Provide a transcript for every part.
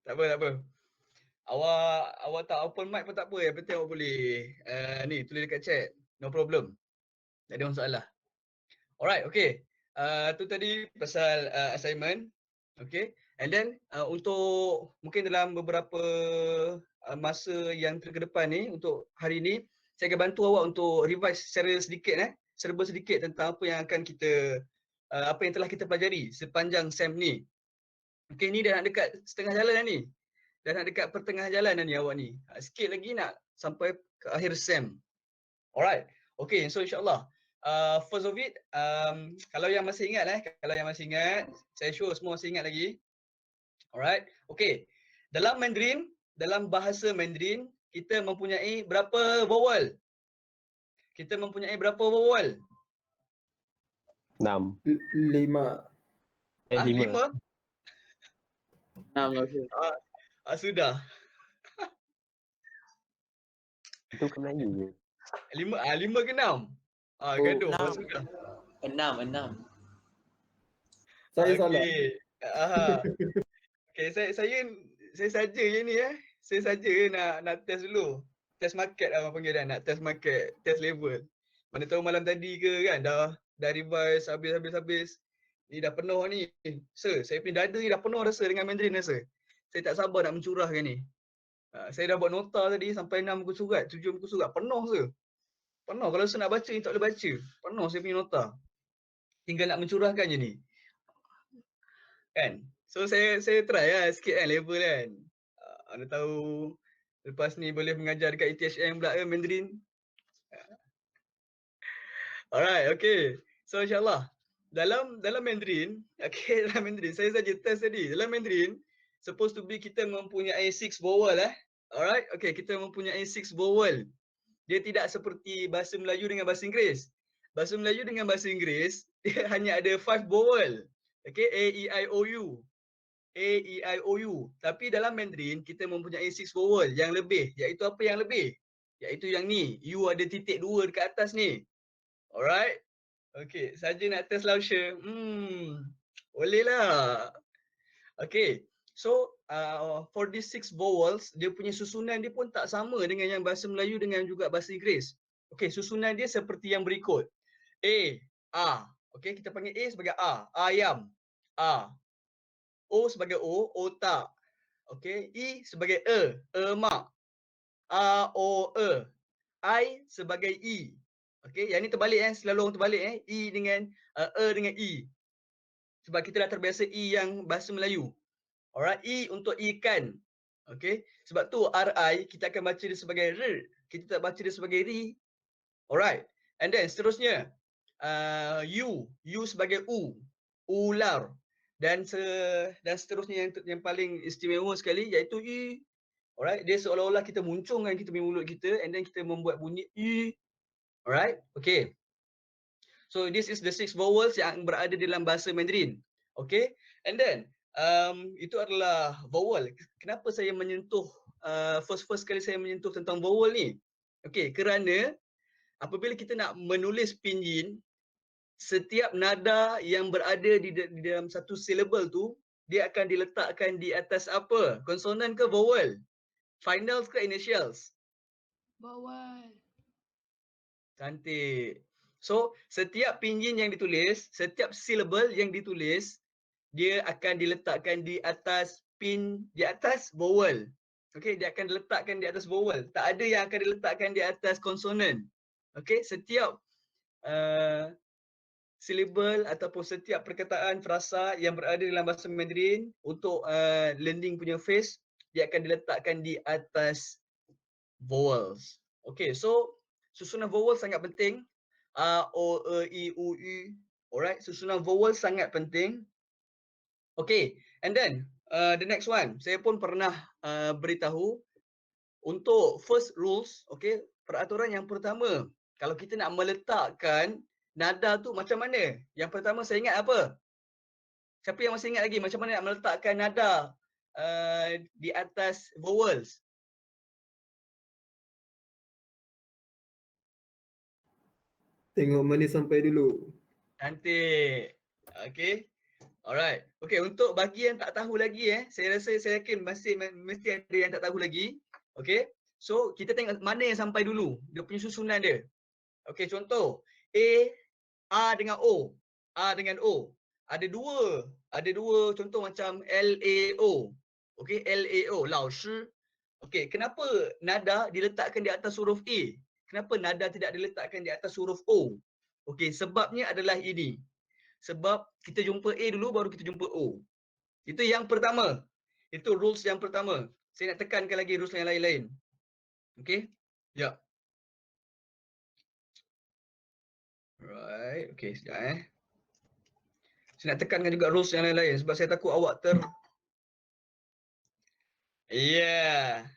Tak apa, tak apa. Awak tak open mic pun tak apa. Yang penting awak boleh ni tulis dekat chat. No problem. Tak ada masalah. Alright, okay. Tu tadi pasal assignment. Okay. And then untuk mungkin dalam beberapa masa yang terkedepan ni, untuk hari ni, saya akan bantu awak untuk revise secara sedikit serba sedikit tentang apa yang akan kita apa yang telah kita pelajari sepanjang SEM ni. Okay, ni dah nak dekat setengah jalan dah ni. Dah nak dekat pertengahan jalan dah ni awak ni. Sikit lagi nak sampai ke akhir SEM. Alright. Okay, so insyaAllah. First of it, kalau yang masih ingat kalau yang masih ingat, saya sure semua masih ingat lagi. Alright. Okay. Dalam Mandarin, dalam bahasa Mandarin, kita mempunyai berapa vowel? Kita mempunyai berapa vowel? 6. 5. 5? 6 okay. Sudah. Itu kan Melayu je. 5 ke 6? Gaduh. 6. Sudah. 6. Saya salah. Okay, saya saja je ni Saya saja nak test dulu. Test market lah orang panggil dah. Nak test market, test level. Mana tahu malam tadi ke kan dah revise habis. Ni dah penuh ni. Sir, saya punya dada ni dah penuh rasa dengan Mandarin rasa. Saya tak sabar nak mencurahkan ni. Saya dah buat nota tadi sampai 6 muka surat, 7 muka surat. Penuh sir. Penuh. Kalau saya nak baca ni tak boleh baca. Penuh saya punya nota. Tinggal nak mencurahkan je ni. Kan? So saya try lah sikit kan level kan. Anda tahu lepas ni boleh mengajar dekat ETHM pula kan Mandarin. Alright, okay. So insyaAllah dalam Mandarin, okay, dalam Mandarin saya saja test tadi. Dalam Mandarin supposed to be kita mempunyai 6 vowel Alright, okay, kita mempunyai 6 vowel. Dia tidak seperti bahasa Melayu dengan bahasa Inggeris. Bahasa Melayu dengan bahasa Inggeris dia hanya ada 5 vowel. Okay, A, E, I, O, U. A, E, I, O, U. Tapi dalam Mandarin, kita mempunyai 6 vowel yang lebih. Iaitu apa yang lebih? Iaitu yang ni. U ada titik 2 dekat atas ni. Alright. Okay, saja nak test Lauscher. Boleh lah. Okay. So, for these 6 vowels, dia punya susunan dia pun tak sama dengan yang bahasa Melayu dengan juga bahasa Inggeris. Okay, susunan dia seperti yang berikut. A. Okay, kita panggil A sebagai A. Ayam. A. O sebagai O, otak. Okay, E sebagai emak. A, O, E. I sebagai E. Okay, yang ni terbalik selalu orang terbalik E dengan dengan E. Sebab kita dah terbiasa E yang bahasa Melayu. Alright, E untuk ikan. Okay, sebab tu RI kita akan baca dia sebagai R. Kita tak baca dia sebagai RI. Alright, and then seterusnya U sebagai U. Ular. Dan seterusnya yang paling istimewa sekali iaitu I. Alright, dia seolah-olah kita muncungkan kita punya mulut kita and then kita membuat bunyi I. Alright, okay. So this is the 6 vowels yang berada dalam bahasa Mandarin. Okay, and then itu adalah vowel. Kenapa saya menyentuh first kali saya menyentuh tentang vowel ni? Okay, kerana apabila kita nak menulis pinyin, setiap nada yang berada di dalam satu syllable tu, dia akan diletakkan di atas apa? Konsonan ke vowel? Finals ke initials? Vowel. Cantik. So, setiap pinyin yang ditulis, setiap syllable yang ditulis, dia akan diletakkan di atas vowel. Okey, dia akan diletakkan di atas vowel. Tak ada yang akan diletakkan di atas konsonan. Okey, setiap syllable ataupun setiap perkataan frasa yang berada dalam bahasa Mandarin untuk learning punya phase, dia akan diletakkan di atas vowels. Okey, so susunan vowel sangat penting. A, O, E, I, U, U. Alright, susunan vowel sangat penting. Okay, and then the next one. Saya pun pernah beritahu untuk first rules, okay, peraturan yang pertama. Kalau kita nak meletakkan nada tu macam mana? Yang pertama saya ingat apa? Siapa yang masih ingat lagi macam mana nak meletakkan nada di atas vowels? Tengok mana sampai dulu. Cantik. Okay. Alright. Okay, untuk bagi yang tak tahu lagi saya yakin mesti ada yang tak tahu lagi. Okay. So, kita tengok mana yang sampai dulu. Dia punya susunan dia. Okay, contoh. A dengan O. A dengan O. Ada dua contoh macam LAO. Okay, LAO. Lao shi. Okay, kenapa nada diletakkan di atas huruf A? Kenapa nada tidak diletakkan di atas huruf O? Okay, sebabnya adalah ini. Sebab kita jumpa A dulu baru kita jumpa O. Itu yang pertama. Itu rules yang pertama. Saya nak tekankan lagi rules yang lain-lain. Okay? Ya. Right. Okay, sekejap Saya nak tekankan juga rules yang lain-lain sebab saya takut awak Yeah.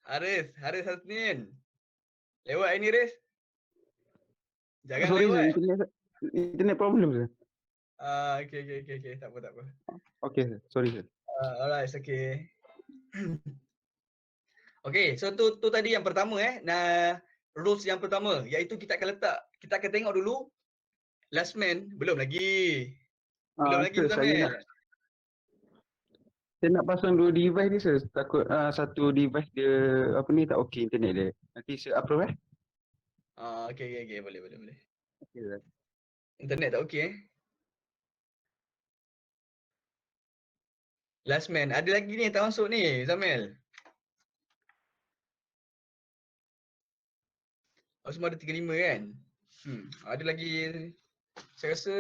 Haris Hasnin. Lewat ini, Haris. Jangan Sorry sir, lewat. internet problem sir. Okay. Tak apa. Okay sir, sorry sir. Alright, it's okay. Okay, so tu tadi yang pertama Nah, rules yang pertama iaitu kita akan tengok dulu last man belum lagi. Sir, saya nak pasang dua device ni sir. Takut satu device dia tak okey internet dia. Nanti saya upload Okay, boleh. Okay sir. Internet tak okey Last man, ada lagi ni tak masuk ni, Zamel. Semua ada 35 kan? Ada lagi, saya rasa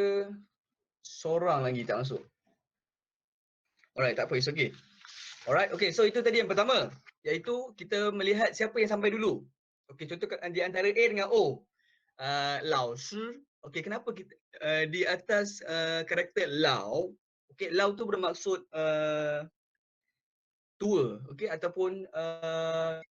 seorang lagi tak masuk. Alright, tak apa, it's okay. Alright, okay, so itu tadi yang pertama. Iaitu kita melihat siapa yang sampai dulu. Okay, contoh di antara A dengan O. Lao shi. Okay, kenapa kita di atas karakter Lao. Okay, Lao tu bermaksud tua, okay, ataupun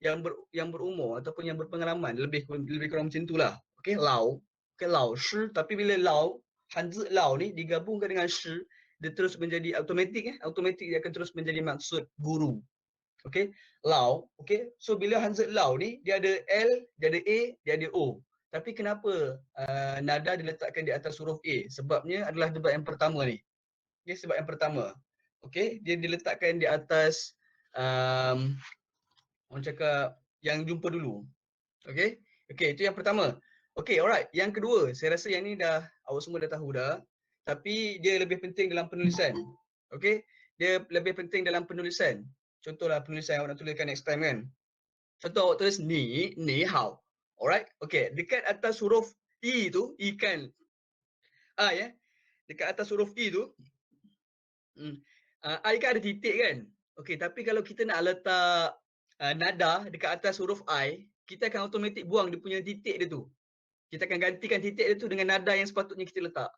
yang berumur ataupun yang berpengalaman, lebih kurang macam itulah. Okay, Lao. Okay, Lao shi, tapi bila Lao, Hanzi Lao ni digabungkan dengan shi, dia terus menjadi automatik dia akan terus menjadi maksud guru. Okay, Lao. Okay, so bila Hanzi Lao ni dia ada L, dia ada A, dia ada O. Tapi kenapa nada diletakkan di atas huruf A? Sebabnya adalah sebab yang pertama ni. Okay, sebab yang pertama. Okay, dia diletakkan di atas orang cakap yang jumpa dulu. Okay, itu yang pertama. Okay, alright. Yang kedua, saya rasa yang ni awak semua dah tahu dah. Tapi dia lebih penting dalam penulisan. Okay, dia lebih penting dalam penulisan. Contohlah penulisan awak nak tuliskan next time kan. Contoh awak tulis ni hao. Alright, okay. Dekat atas huruf I tu, ikan. Dekat atas huruf I tu, I kan ada titik kan. Okay, tapi kalau kita nak letak nada dekat atas huruf I, kita akan automatik buang dia punya titik dia tu. Kita akan gantikan titik dia tu dengan nada yang sepatutnya kita letak.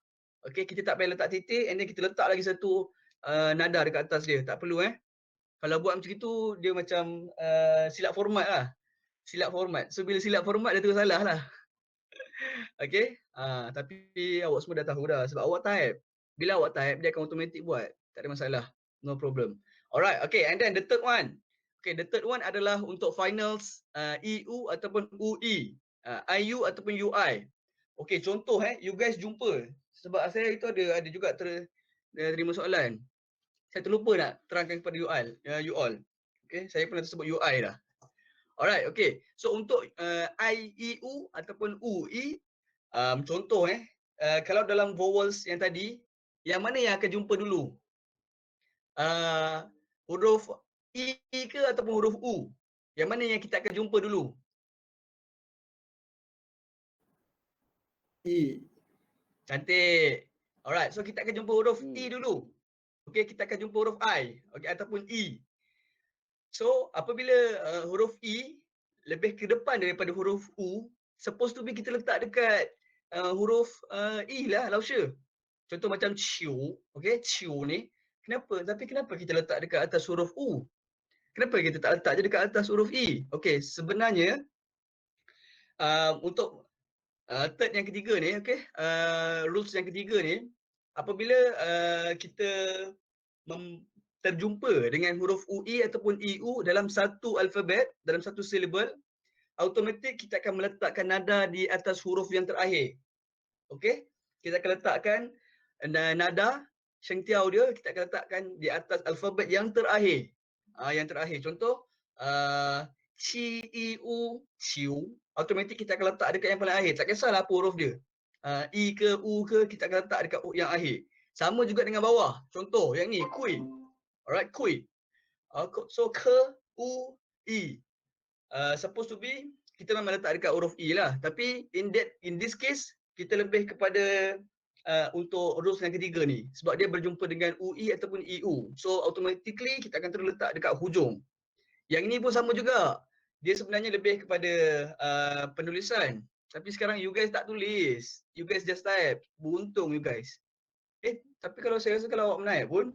Okay, kita tak payah letak titik and then kita letak lagi satu nada dekat atas dia. Tak perlu Kalau buat macam itu, dia macam silap format lah. Silap format. So, bila silap format, dia terus salah lah. Okay. Tapi awak semua dah tahu dah. Sebab awak type. Bila awak type, dia akan automatik buat. Tak ada masalah. No problem. Alright. Okay. And then the third one. Okay. The third one adalah untuk finals EU ataupun UI. IU ataupun UI. Okay. Contoh you guys jumpa. Sebab saya itu ada juga terima soalan. Saya terlupa nak terangkan kepada you all. Okay. Saya pernah tersebut UI dah. Alright, okay. So untuk IEU ataupun UI, contoh kalau dalam vowels yang tadi, yang mana yang akan jumpa dulu? Huruf I ke ataupun huruf U? Yang mana yang kita akan jumpa dulu? I. Cantik. Alright, so kita akan jumpa huruf I dulu. Okay, kita akan jumpa huruf I, okay, ataupun E. So, apabila huruf I lebih ke depan daripada huruf U, supposed to be kita letak dekat huruf I lah, Lausha. Contoh macam ciu, okay, ciu ni. Kenapa? Tapi kenapa kita letak dekat atas huruf U? Kenapa kita tak letak je dekat atas huruf I? Okay, sebenarnya untuk third yang ketiga ni, okay, rules yang ketiga ni, apabila kita terjumpa dengan huruf UI ataupun EU dalam satu alfabet, dalam satu syllable, automatik kita akan meletakkan nada di atas huruf yang terakhir. Okey? Kita akan letakkan nada Shengtiao dia kita akan letakkan di atas alfabet yang terakhir. Yang terakhir. Contoh Qi, I, U, Ciu. Automatik kita akan letak dekat yang paling akhir. Tak kisahlah apa huruf dia. I ke U ke kita akan letak dekat yang akhir. Sama juga dengan bawah. Contoh yang ni Kui. Alright, Kui. So ke, U, I. Supposed to be kita memang letak dekat huruf I lah. Tapi in this case kita lebih kepada untuk rules yang ketiga ni. Sebab dia berjumpa dengan UI ataupun EU. So automatically kita akan terus letak dekat hujung. Yang ini pun sama juga. Dia sebenarnya lebih kepada penulisan. Tapi sekarang you guys tak tulis. You guys just type. Beruntung you guys. Tapi kalau saya rasa kalau awak menaik pun,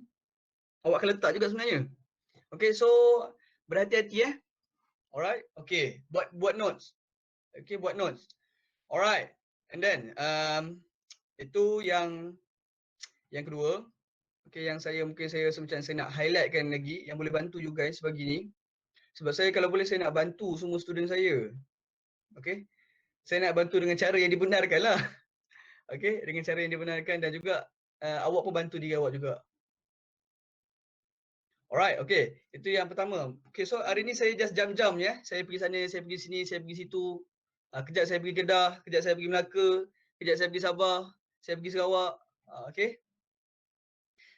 awak akan letak juga sebenarnya. Okay, so berhati-hati Alright, okay. Buat notes. Okay, buat notes. Alright. And then, itu yang kedua. Okay, yang mungkin saya rasa macam saya nak highlightkan lagi yang boleh bantu you guys bagi ni. Sebab saya kalau boleh saya nak bantu semua student saya. Okay. Saya nak bantu dengan cara yang dibenarkan lah. Okay, dengan cara yang dibenarkan dan juga awak pun bantu diri awak juga. Alright, okay. Itu yang pertama. Okay, so hari ni saya just jam-jam ya. Saya pergi sana, saya pergi sini, saya pergi situ. Kejap saya pergi Kedah, kejap saya pergi Melaka, kejap saya pergi Sabah, saya pergi Sarawak. Okay.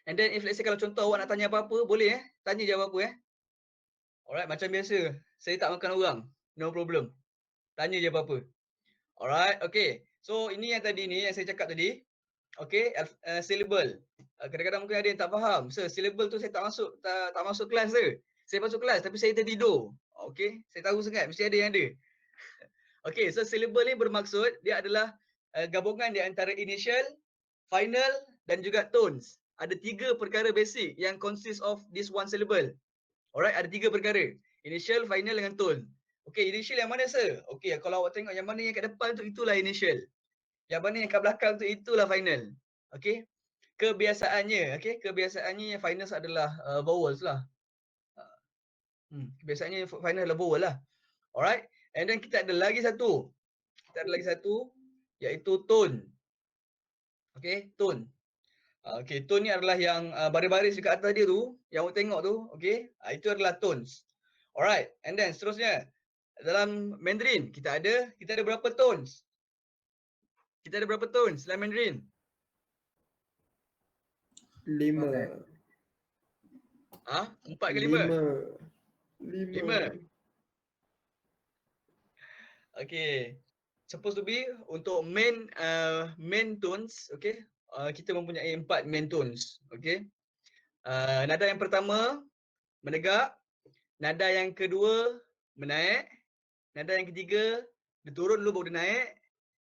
And then if let's say kalau contoh awak nak tanya apa-apa, boleh tanya je apa-apa Alright, macam biasa. Saya tak makan orang. No problem. Tanya je apa-apa. Alright, okay. So ini yang tadi ni yang saya cakap tadi. Okay, syllable. Kadang-kadang mungkin ada yang tak faham. So syllable tu saya tak masuk kelas ke. Saya masuk kelas tapi saya tertidur. Okay, saya tahu sangat mesti ada yang ada. Okay, so syllable ni bermaksud dia adalah gabungan di antara initial, final dan juga tones. Ada 3 perkara basic yang consist of this one syllable. Alright, ada 3 perkara. Initial, final dengan tone. Okay, initial yang mana sir? Okay, kalau awak tengok yang mana yang kat depan tu itulah initial. Yang mana yang kat belakang tu itulah final. Okay. Kebiasaannya, kebiasaannya yang final adalah vowels lah. Kebiasaannya final adalah vowel lah. Alright. And then kita ada lagi satu. Iaitu tone. Okay, tone. Okay, tone ni adalah yang baris-baris dekat atas dia tu, yang awak tengok tu, okay, itu adalah tones. Alright, and then seterusnya dalam Mandarin kita ada berapa tones? Kita ada berapa tones dalam Mandarin? 5. 4 ke 5? 5. Okay. Supposed to be untuk main tones, okay. Kita mempunyai 4 main tones, okay. Nada yang pertama menegak, nada yang kedua menaik, nada yang ketiga dia turun dulu baru dia naik,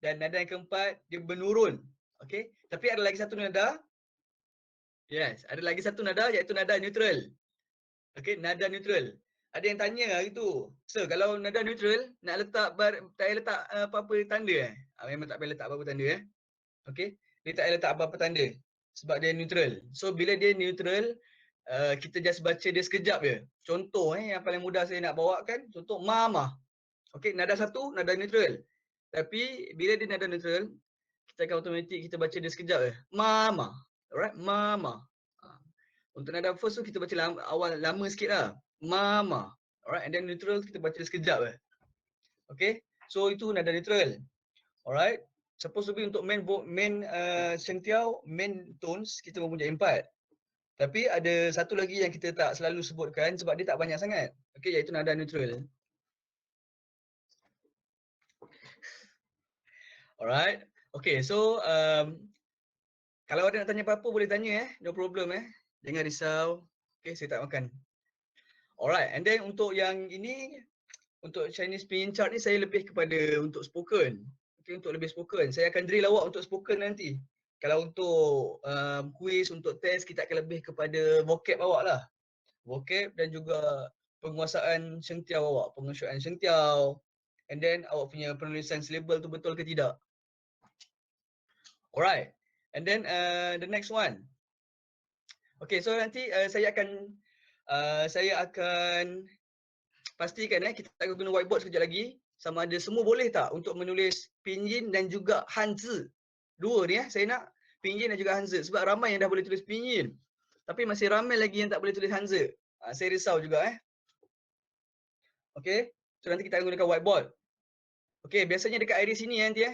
dan nada yang keempat dia menurun, okay. Tapi ada lagi satu nada, ada lagi satu nada iaitu nada neutral, okay, nada neutral. Ada yang tanya hari tu, sir kalau nada neutral nak letak tak payah letak apa-apa tanda memang tak payah letak apa-apa tanda okay. Dia tak payah letak apa-apa tanda sebab dia neutral. So bila dia neutral, kita just baca dia sekejap je. Contoh yang paling mudah saya nak bawakan, contoh mama. Okay, nada satu, nada neutral. Tapi bila dia nada neutral, kita akan automatik kita baca dia sekejap je. Mama. Alright, mama. Untuk nada first tu kita baca lama sikit lah. Mama. Alright, and then neutral kita baca sekejap je. Okay, so itu nada neutral. Alright. Supposed to be untuk main Shengtiao, main tones kita mempunyai 4. Tapi ada satu lagi yang kita tak selalu sebutkan sebab dia tak banyak sangat. Okay, iaitu nada neutral. Alright. Okay, so kalau ada nak tanya apa-apa boleh tanya no problem Jangan risau. Okay, saya tak makan. Alright, and then untuk yang ini, untuk Chinese Pinyin Chart ni saya lebih kepada untuk spoken. Okay, untuk lebih spoken. Saya akan drill awak untuk spoken nanti. Kalau untuk quiz, untuk test, kita akan lebih kepada vocab awak lah. Vocab dan juga penguasaan Shengtiao awak. Penguasaan Shengtiao. And then awak punya penulisan syllable tu betul ke tidak. Alright. And then the next one. Okay, so nanti saya akan pastikan kita akan guna whiteboard sekejap lagi. Sama ada semua boleh tak untuk menulis pinyin dan juga hanzi. Dua ni saya nak pinyin dan juga Hanzi. Sebab ramai yang dah boleh tulis pinyin. Tapi masih ramai lagi yang tak boleh tulis Hanzi. Saya risau juga Okey. So nanti kita akan gunakan whiteboard. Okey, biasanya dekat area sini nanti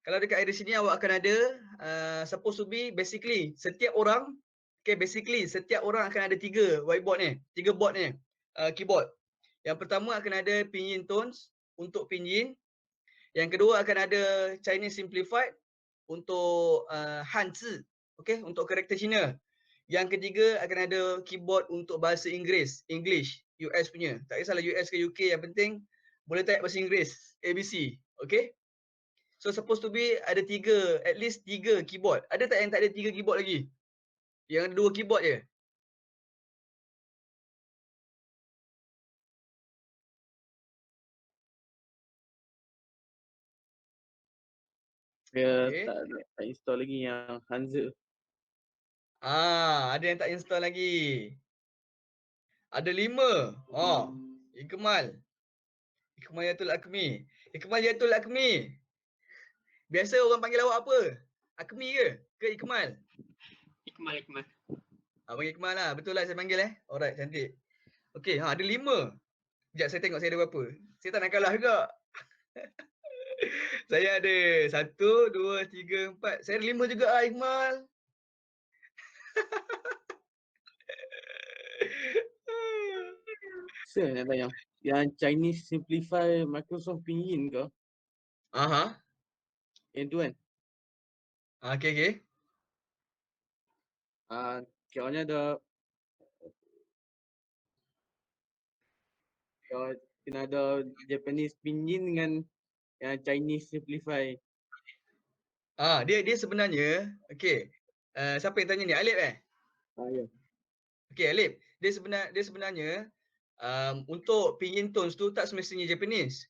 Kalau dekat area sini awak akan ada supposed to be basically setiap orang setiap orang akan ada 3 whiteboard ni, 3 board ni, keyboard. Yang pertama akan ada pinyin tones untuk pinyin. Yang kedua akan ada Chinese simplified untuk Hanzi, okey, untuk karakter Cina. Yang ketiga akan ada keyboard untuk bahasa Inggeris, English, US punya. Tak kisahlah US ke UK, yang penting boleh type bahasa Inggeris, ABC, okey? So supposed to be ada 3, at least 3 keyboard. Ada tak yang tak ada 3 keyboard lagi? Yang ada 2 keyboard je? Saya Okey. tak install lagi yang Hanzi. Ada yang tak install lagi. Ada 5. Ikmal. Ikmal Yatul Akmi. Ikmal Yatul Akmi. Biasa orang panggil awak apa? Akmi ke? Ke Ikmal? Ikmal. Panggil Ikmal lah. Betul lah saya panggil Alright, cantik. Okey, ada 5. Sekejap saya tengok saya ada berapa. Saya tak nak kalah juga. Saya ada 1, 2, 3, 4. Saya ada 5 juga Ikmal. Saya nak tanya, yang Chinese Simplify Microsoft Pinyin ke? Aha. Yang tu kan? Okey. Kiranya ada kena ada Japanese Pinyin dengan yang Chinese Simplify. Dia sebenarnya, okey. Siapa yang tanya ni? Alip Ya. Okey, Alip. Dia sebenarnya untuk pinyin tones tu tak semestinya Japanese.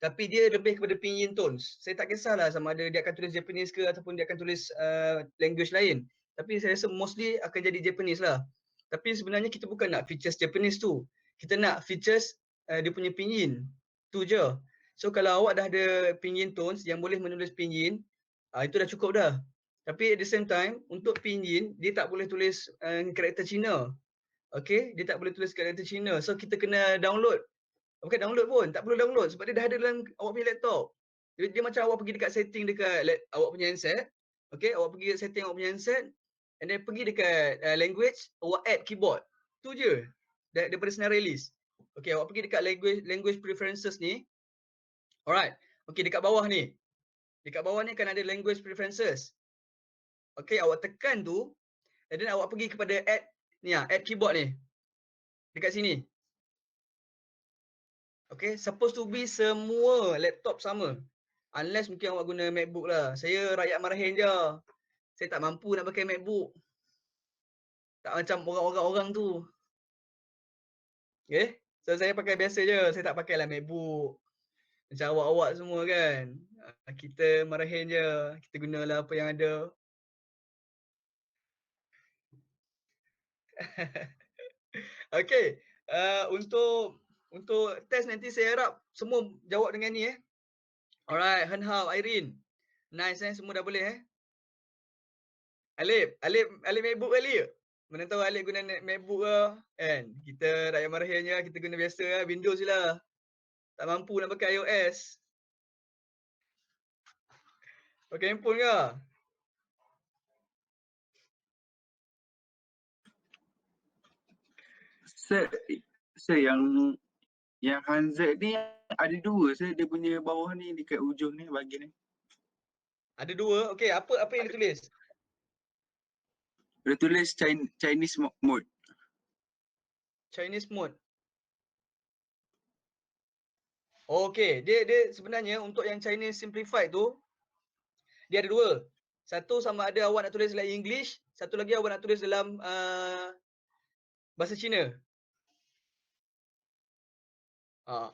Tapi dia lebih kepada pinyin tones. Saya tak kisahlah sama ada dia akan tulis Japanese ke ataupun dia akan tulis language lain. Tapi saya rasa mostly akan jadi Japanese lah. Tapi sebenarnya kita bukan nak features Japanese tu. Kita nak features dia punya pinyin. Tu je. So kalau awak dah ada pinyin tones yang boleh menulis pinyin, itu dah cukup dah. Tapi at the same time, untuk pinyin, dia tak boleh tulis karakter Cina. Okay, dia tak boleh tulis karakter Cina. So kita kena download. Bukan download pun, tak perlu download sebab dia dah ada dalam awak punya laptop. Dia macam awak pergi dekat setting dekat awak punya handset. Okay, awak pergi setting awak punya handset. And then pergi dekat language, awak add keyboard. Tu je. Daripada senarai list. Okay, awak pergi dekat language preferences ni. Alright. Okay, dekat bawah ni. Dekat bawah ni kan ada language preferences. Okay, awak tekan tu. And then awak pergi kepada add keyboard ni. Dekat sini. Okay, supposed to be semua laptop sama. Unless mungkin awak guna MacBook lah. Saya rakyat marahin je. Saya tak mampu nak pakai MacBook. Tak macam orang-orang tu. Okay, so saya pakai biasa je. Saya tak pakailah MacBook. Macam awak-awak semua kan. Kita marahin je. Kita gunalah apa yang ada. Okay, untuk test nanti saya harap semua jawab dengan ni Alright, Henhao, Irene. Nice semua dah boleh Alip MacBook kali ke? Mana tahu Alip guna MacBook ke kan. Kita rakyat marahin je, kita guna biasa Windows je lah. Tak mampu nak pakai iOS. Pakai handphone ke? Sir, yang Hanzi ni ada 2. Dia punya bawah ni dekat ujung ni bahagian ni. Ada 2. Okey, apa yang ditulis? Dia tulis Chinese mode. Chinese mode. Okey, dia sebenarnya untuk yang Chinese simplified tu dia ada 2. Satu sama ada awak nak tulis dalam English, satu lagi awak nak tulis dalam bahasa Cina.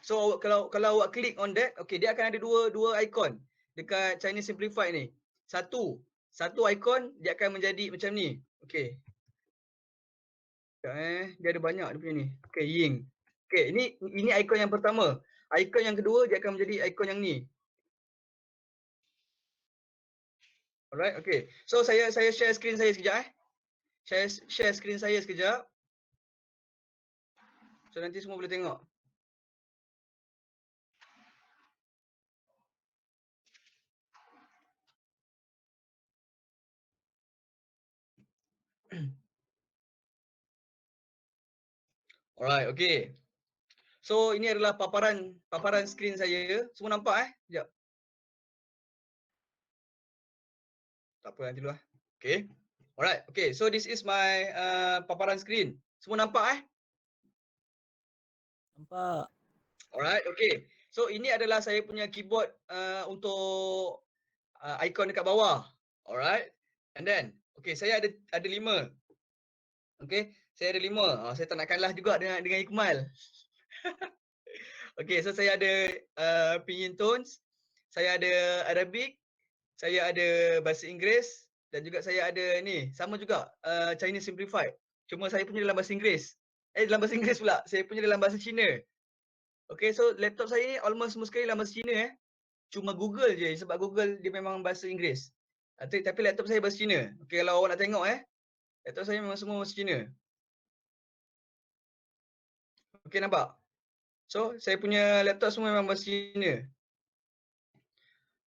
So kalau awak klik on that, okey, dia akan ada dua icon dekat Chinese simplified ni. Satu icon dia akan menjadi macam ni. Okey. Dia ada banyak dia punya ni. Okey, Ying. Okey, ini icon yang pertama. Icon yang kedua dia akan menjadi icon yang ni. Alright, okay. So saya share screen saya sekejap Share screen saya sekejap. So nanti semua boleh tengok. Alright, okay. So ini adalah paparan screen saya. Semua nampak Sekejap. Tak apa nanti dulu Okay. Alright, okay. So this is my paparan screen. Semua nampak Nampak. Alright, okay. So ini adalah saya punya keyboard untuk icon dekat bawah. Alright. And then, okay, saya ada 5. Okay, saya ada 5. Saya tak nak kalah juga dengan Ikmal. Okay, so saya ada pinyin tones, saya ada Arabic, saya ada bahasa Inggeris dan juga saya ada ni, sama juga Chinese Simplified. Cuma saya punya dalam bahasa Inggeris. Dalam bahasa Inggeris pula. Saya punya dalam bahasa Cina. Okay, so laptop saya ni almost semua sekali dalam bahasa Cina Cuma Google je sebab Google dia memang bahasa Inggeris. Tapi laptop saya bahasa Cina. Okay, kalau awak nak tengok laptop saya memang semua bahasa Cina. Okay, nampak? So, saya punya laptop semua memang bahasa Cina.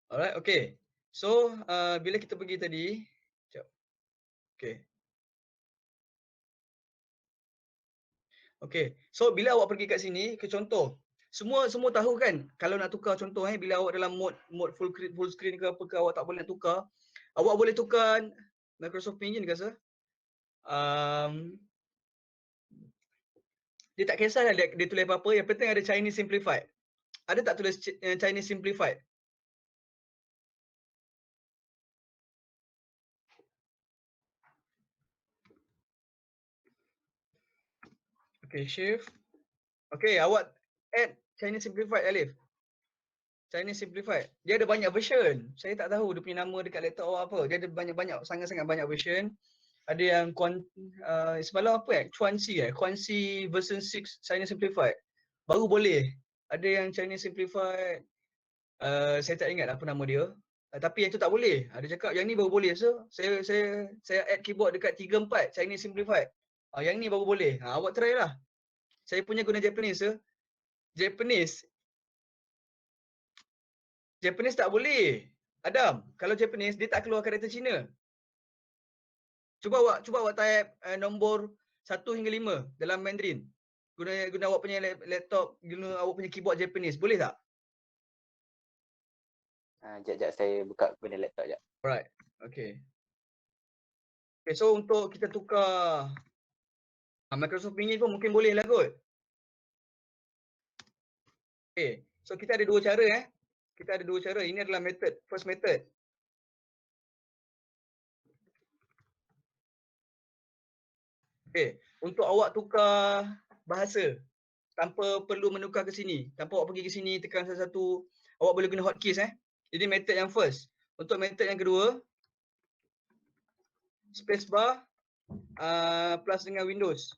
Alright, okay. So, bila kita pergi tadi, sekejap. Okay. Okay. So, bila awak pergi kat sini, ke contoh. Semua tahu kan, kalau nak tukar contoh bila awak dalam mode full screen ke apa ke, awak tak boleh nak tukar. Awak boleh tukar Microsoft Pinyin ke sir? Dia tak kisahlah dia tulis apa-apa, yang penting ada Chinese Simplified. Ada tak tulis Chinese Simplified? Okay, shift. Okay, awak add Chinese Simplified Alif. Chinese Simplified. Dia ada banyak version. Saya tak tahu dia punya nama dekat laptop awak apa. Dia ada banyak-banyak, sangat-sangat banyak version. Ada yang semalam apa Quanxi Quanxi version 6 Chinese Simplified. Baru boleh. Ada yang Chinese Simplified. Saya tak ingat apa nama dia. Tapi yang tu tak boleh. Dia cakap yang ni baru boleh. So, saya add keyboard dekat 3 4 Chinese Simplified. Yang ni baru boleh. Awak try lah. Saya punya guna Japanese Japanese tak boleh. Adam, kalau Japanese dia tak keluar karakter Cina. Cuba awak type nombor 1 hingga 5 dalam Mandarin. Guna awak punya laptop, guna awak punya keyboard Japanese. Boleh tak? Jap saya buka guna laptop jap. Alright. Okay. Okay, so untuk kita tukar Microsoft Pinyin pun mungkin boleh lah kot. Okay. So kita ada 2 cara Kita ada 2 cara. Ini adalah method. First method. Okay. Untuk awak tukar bahasa tanpa perlu menukar ke sini. Tanpa awak pergi ke sini tekan satu-satu. Awak boleh guna hotkeys Ini method yang first. Untuk method yang kedua, spacebar plus dengan Windows.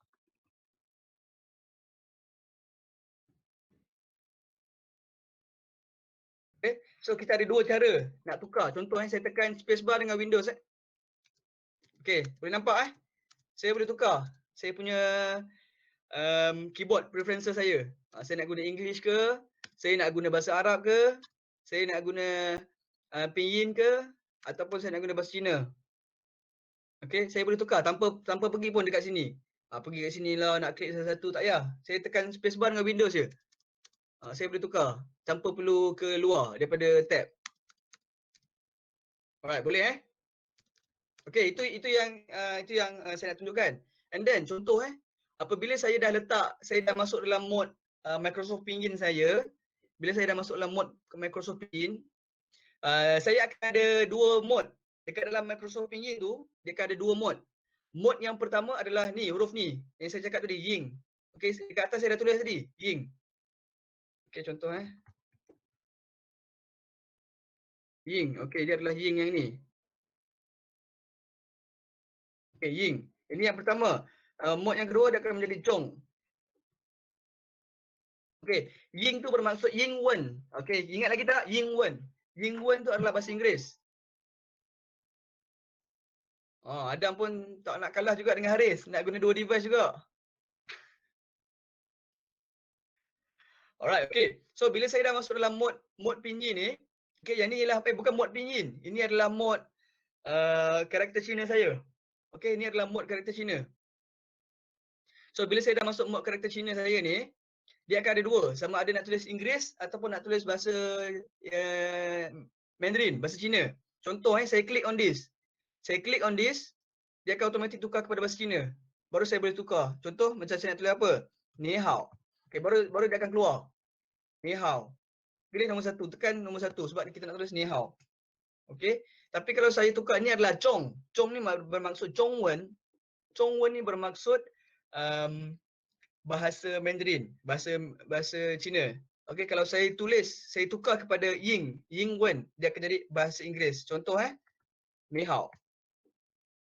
Okay. So kita ada 2 cara nak tukar. Contoh saya tekan spacebar dengan Windows Okay, boleh nampak Saya boleh tukar. Saya punya keyboard preferences saya. Saya nak guna English ke, saya nak guna bahasa Arab ke, saya nak guna Pinyin ke, ataupun saya nak guna bahasa Cina. Okay, saya boleh tukar tanpa pergi pun dekat sini. Pergi kat sini lah nak klik satu-satu tak payah. Saya tekan spacebar dengan Windows je. Saya boleh tukar tanpa perlu ke luar daripada tab. Alright, boleh Okay, itu yang saya nak tunjukkan. And then contoh apabila saya dah masuk dalam mode Microsoft Pinyin saya, bila saya dah masuk dalam mode Microsoft Pinyin, saya akan ada 2 mode. Dekat dalam Microsoft Pinyin tu, dia akan ada 2 mode. Mode yang pertama adalah ni, huruf ni. Yang saya cakap tadi, Ying. Okay, dekat atas saya dah tulis tadi, Ying. Okay, contoh Ying. Okay, dia adalah Ying yang ni. Okay, Ying. Ini yang pertama. Mode yang kedua dia akan menjadi Chong. Okay, Ying tu bermaksud Ying Wen. Okay, ingat lagi tak? Ying Wen. Ying Wen tu adalah bahasa Inggeris. Adam pun tak nak kalah juga dengan Haris. Nak guna 2 device juga. Alright, okay. So bila saya dah masuk dalam mode pinyin ni, okay, yang ni ialah bukan mode pinyin. Ini adalah mode karakter Cina saya. Okay, ini adalah mode karakter Cina. So bila saya dah masuk mode karakter Cina saya ni, dia akan ada 2. Sama ada nak tulis Inggeris ataupun nak tulis bahasa Mandarin, bahasa Cina. Contoh saya klik on this. Saya klik on this, dia akan automatik tukar kepada bahasa Cina. Baru saya boleh tukar. Contoh macam saya nak tulis apa? Ni hao. Okay, baru dia akan keluar. Ni hao. Pilih nombor 1, tekan nombor 1 sebab kita nak tulis ni hao. Okay. Tapi kalau saya tukar, ni adalah Chong. Chong ni bermaksud Chongwen. Chongwen ni bermaksud bahasa Mandarin, bahasa Cina. Okay, kalau saya tulis, saya tukar kepada Yingwen, dia akan jadi bahasa Inggeris. Contoh ni hao.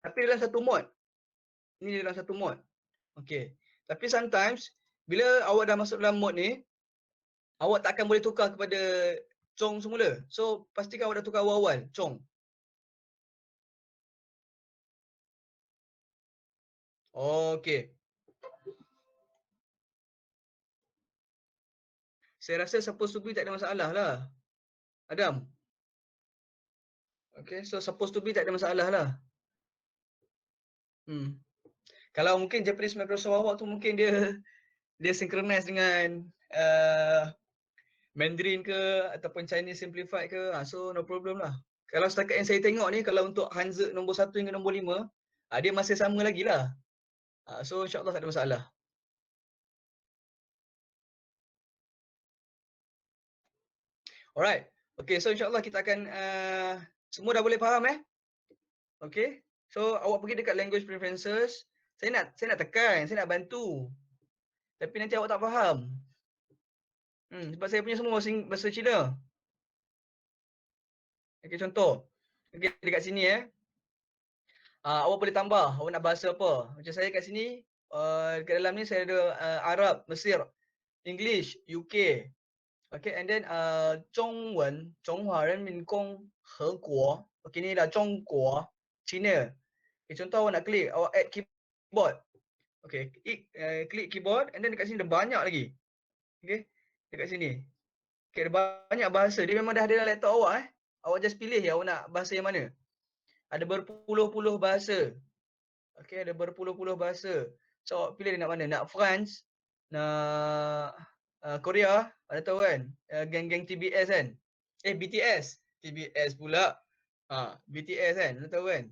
Tapi dalam satu mod. Ini dalam satu mod. Okay. Tapi sometimes, bila awak dah masuk dalam mod ni, awak tak akan boleh tukar kepada Chong semula. So, pastikan awak dah tukar awal-awal, Chong. Okay. Saya rasa supposed to be tak ada masalah lah. Adam. Okay, so supposed to be tak ada masalah lah. Kalau mungkin Japanese Microsoft awak tu mungkin dia synchronize dengan Mandarin ke ataupun Chinese Simplified ke, so no problem lah. Kalau setakat yang saya tengok ni, kalau untuk Hanzi nombor 1 hingga nombor 5, dia masih sama lagi lah. So insyaAllah tak ada masalah. Alright. Okay, so insyaAllah kita akan semua dah boleh faham Okay. So awak pergi dekat language preferences. Saya nak tekan, saya nak bantu. Tapi nanti awak tak faham. Sebab saya punya semua bahasa Cina. Okay, contoh. Okay, dekat sini awak boleh tambah, awak nak bahasa apa. Macam saya kat sini, dekat dalam ni saya ada Arab, Mesir, English, UK. Okay, and then Zhongwen, Zhonghua Renmin Gong Heguo. Okay, ni dah Zhongguo, China. Okay, contoh awak nak klik, awak add keyboard. Okay, klik keyboard and then dekat sini ada banyak lagi. Okay, dekat sini. Okay, ada banyak bahasa. Dia memang dah ada dalam laptop awak Awak just pilih awak nak bahasa yang mana. Ada berpuluh-puluh bahasa. Okay, ada berpuluh-puluh bahasa. So awak pilih dia nak mana. Nak France, nak Korea, ada tahu kan? Geng-geng TBS kan? BTS. TBS pula. BTS kan? Ada tahu kan?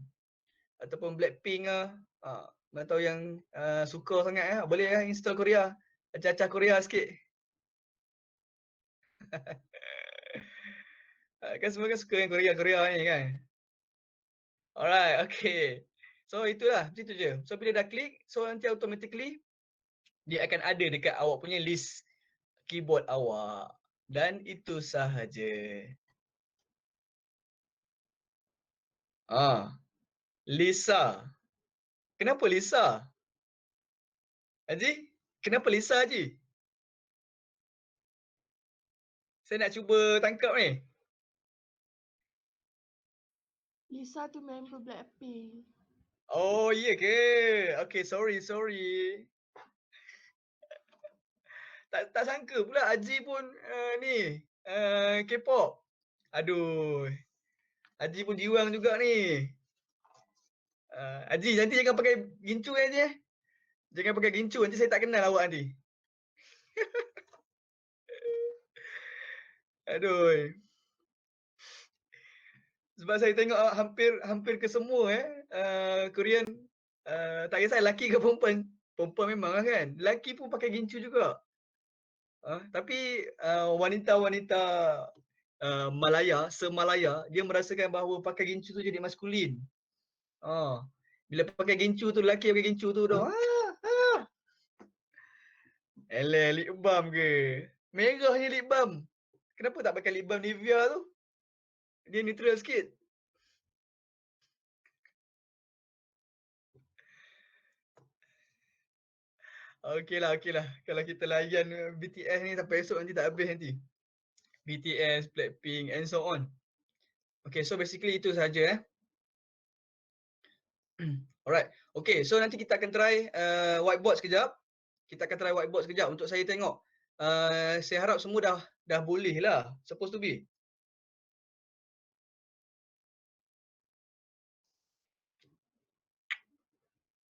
Ataupun Blackpink ke. Mana tahu yang suka sangat boleh install Korea. Acah-acah Korea sikit. Kan semua kan suka yang Korea ni kan? Alright, okay. So itulah, macam tu je. So bila dah klik, so nanti automatically dia akan ada dekat awak punya list keyboard awak. Dan itu sahaja. Lisa. Kenapa Lisa? Haji? Kenapa Lisa Haji? Saya nak cuba tangkap ni. Lisa tu member Blackpink. Oh, iya ke? Okay, sorry. Tak sangka pula Haji pun ni K-pop. Aduh. Haji pun jiwang juga ni. Haji, nanti jangan pakai gincu Haji Jangan pakai gincu, nanti saya tak kenal awak nanti. Aduh. Sebab saya tengok hampir ke semua Korean, tak kisah lelaki ke perempuan. Perempuan memang lah kan. Lelaki pun pakai gincu juga. Tapi wanita-wanita Malaya, semalaya, dia merasakan bahawa pakai gincu tu jadi maskulin. Bila pakai gincu tu, lelaki pakai gincu tu dah. Lip balm ke? Merahnya lip balm. Kenapa tak pakai lip balm Nivea tu? Dia neutral sikit. Okeylah. Kalau kita layan BTS ni sampai esok nanti tak habis nanti. BTS, Blackpink and so on. Okay, so basically itu sahaja Alright. Okay, so nanti kita akan try whiteboard sekejap. Kita akan try whiteboard sekejap untuk saya tengok. Saya harap semua dah boleh lah. Supposed to be.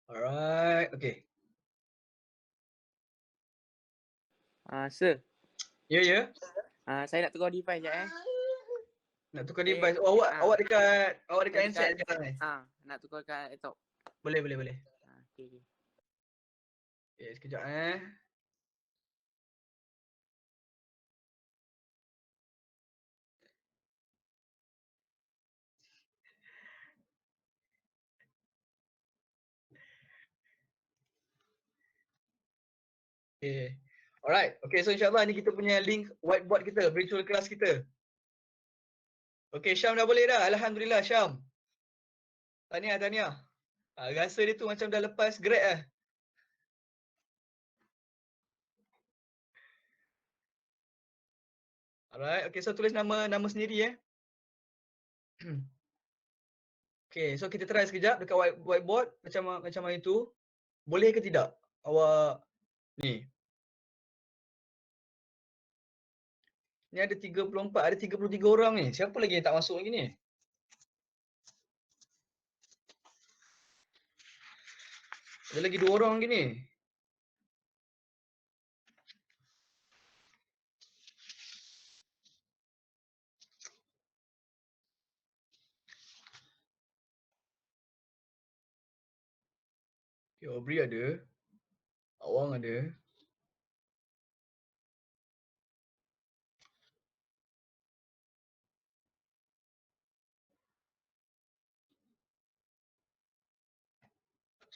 Alright, okay. Sir, Ya, ya. saya nak tukar device sekejap Nak tukar Eh, device. Oh, awak dekat Saya handset dekat- sekarang ni. nak tukar kat laptop. Boleh, boleh, boleh. Okay. Okay, sekejap Okay. Alright. Okay, so insyaAllah ni kita punya link whiteboard kita, virtual class kita. Okay, Syam dah boleh dah. Alhamdulillah, Syam. Tahniah, tahniah. Rasa dia tu macam dah lepas grad lah. Alright, okay, so tulis nama sendiri Okay, so kita try sekejap dekat whiteboard macam mana itu. Boleh ke tidak? Awak ni. Ni ada 34, ada 33 orang ni. Siapa lagi yang tak masuk lagi ni? Ada lagi 2 orang lagi ni. Okay, Aubrey ada. Awang ada.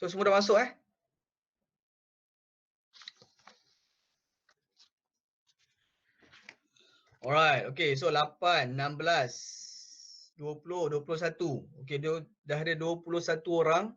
So semua dah masuk Alright, okay, so 8, 16, 20, 21. Okay, dia dah ada 21 orang.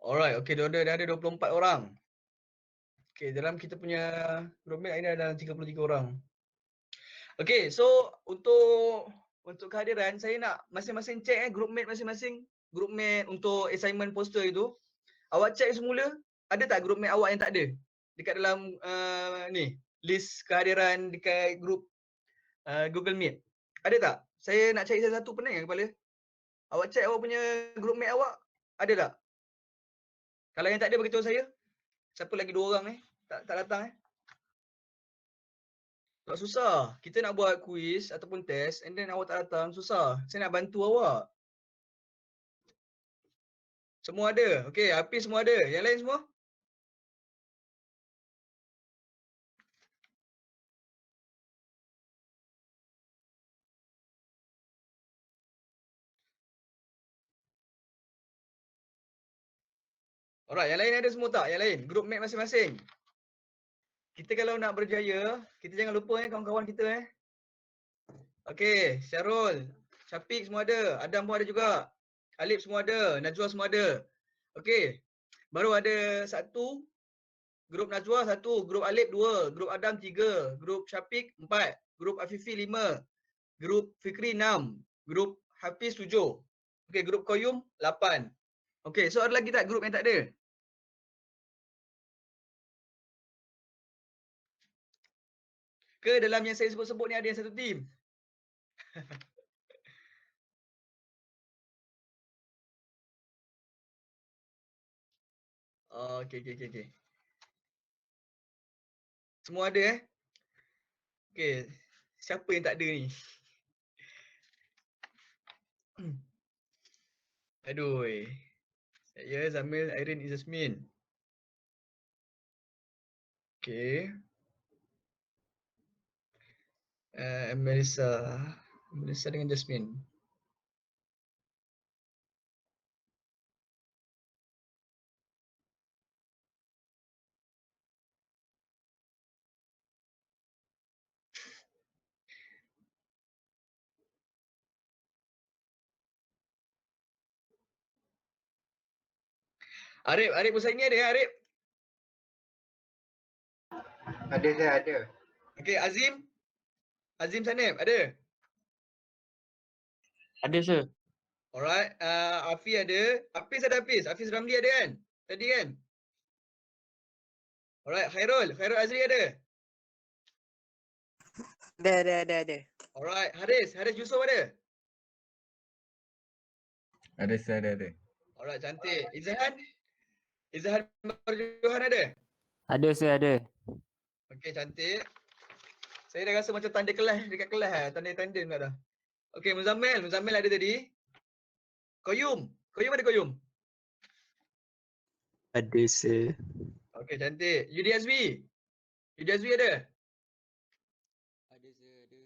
Alright, okay, dah ada 24 orang. Okay, dalam kita punya group mate ini ada 33 orang. Okay, so untuk kehadiran saya nak masing-masing check group mate masing-masing. Group mate untuk assignment poster itu. Awak check semula, ada tak group mate awak yang tak ada? Dekat dalam ni, list kehadiran dekat group Google Meet. Ada tak? Saya nak cari satu pening kepala. Awak check awak punya group mate awak, ada tak? Kalau yang tak ada beritahu saya. Siapa lagi 2 orang tak datang Tak susah. Kita nak buat quiz ataupun test and then awak tak datang, susah. Saya nak bantu awak. Semua ada. Okey, Hafiz semua ada. Yang lain semua? Alright, yang lain ada semua tak? Yang lain, group mate masing-masing. Kita kalau nak berjaya, kita jangan lupa kawan-kawan kita Okey, Syarul, Syafiq semua ada, Adam pun ada juga. Alif semua ada, Najwa semua ada. Okey. Baru ada satu grup Najwa 1, grup Alif 2, grup Adam 3, grup Syafiq 4, grup Afifi 5, grup Fikri 6, grup Hafiz 7. Okey, grup Qayyum 8. Okey, so ada lagi tak grup yang tak ada? Ke dalam yang saya sebut-sebut ni ada yang satu team? Oh, okey. Semua ada Okey. Siapa yang tak ada ni? Aduh. Saya Zamil, Irene, Izasmin. Okey. Melissa. Melissa dengan Jasmine. Arif Husaini ada ya Arif? Ada saya ada. Okey, Azim Sanib ada? Ada sir. Alright, Afi ada. Hafiz Ramli ada kan? Tadi kan? Alright, Khairul Azri ada? Ada. Alright, Haris Yusof ada? Ada sir, ada. Alright, cantik. Izhan Marjohan ada? Ada sir, ada. Okey, cantik. Saya dah rasa macam tanda kelas dekat kelas tanda-tanda pula dah. Okey, Muzammil ada tadi. Qayyum ada Qayyum? Ada sir. Okey, cantik. Yudi Azwi ada? Ada sir, ada.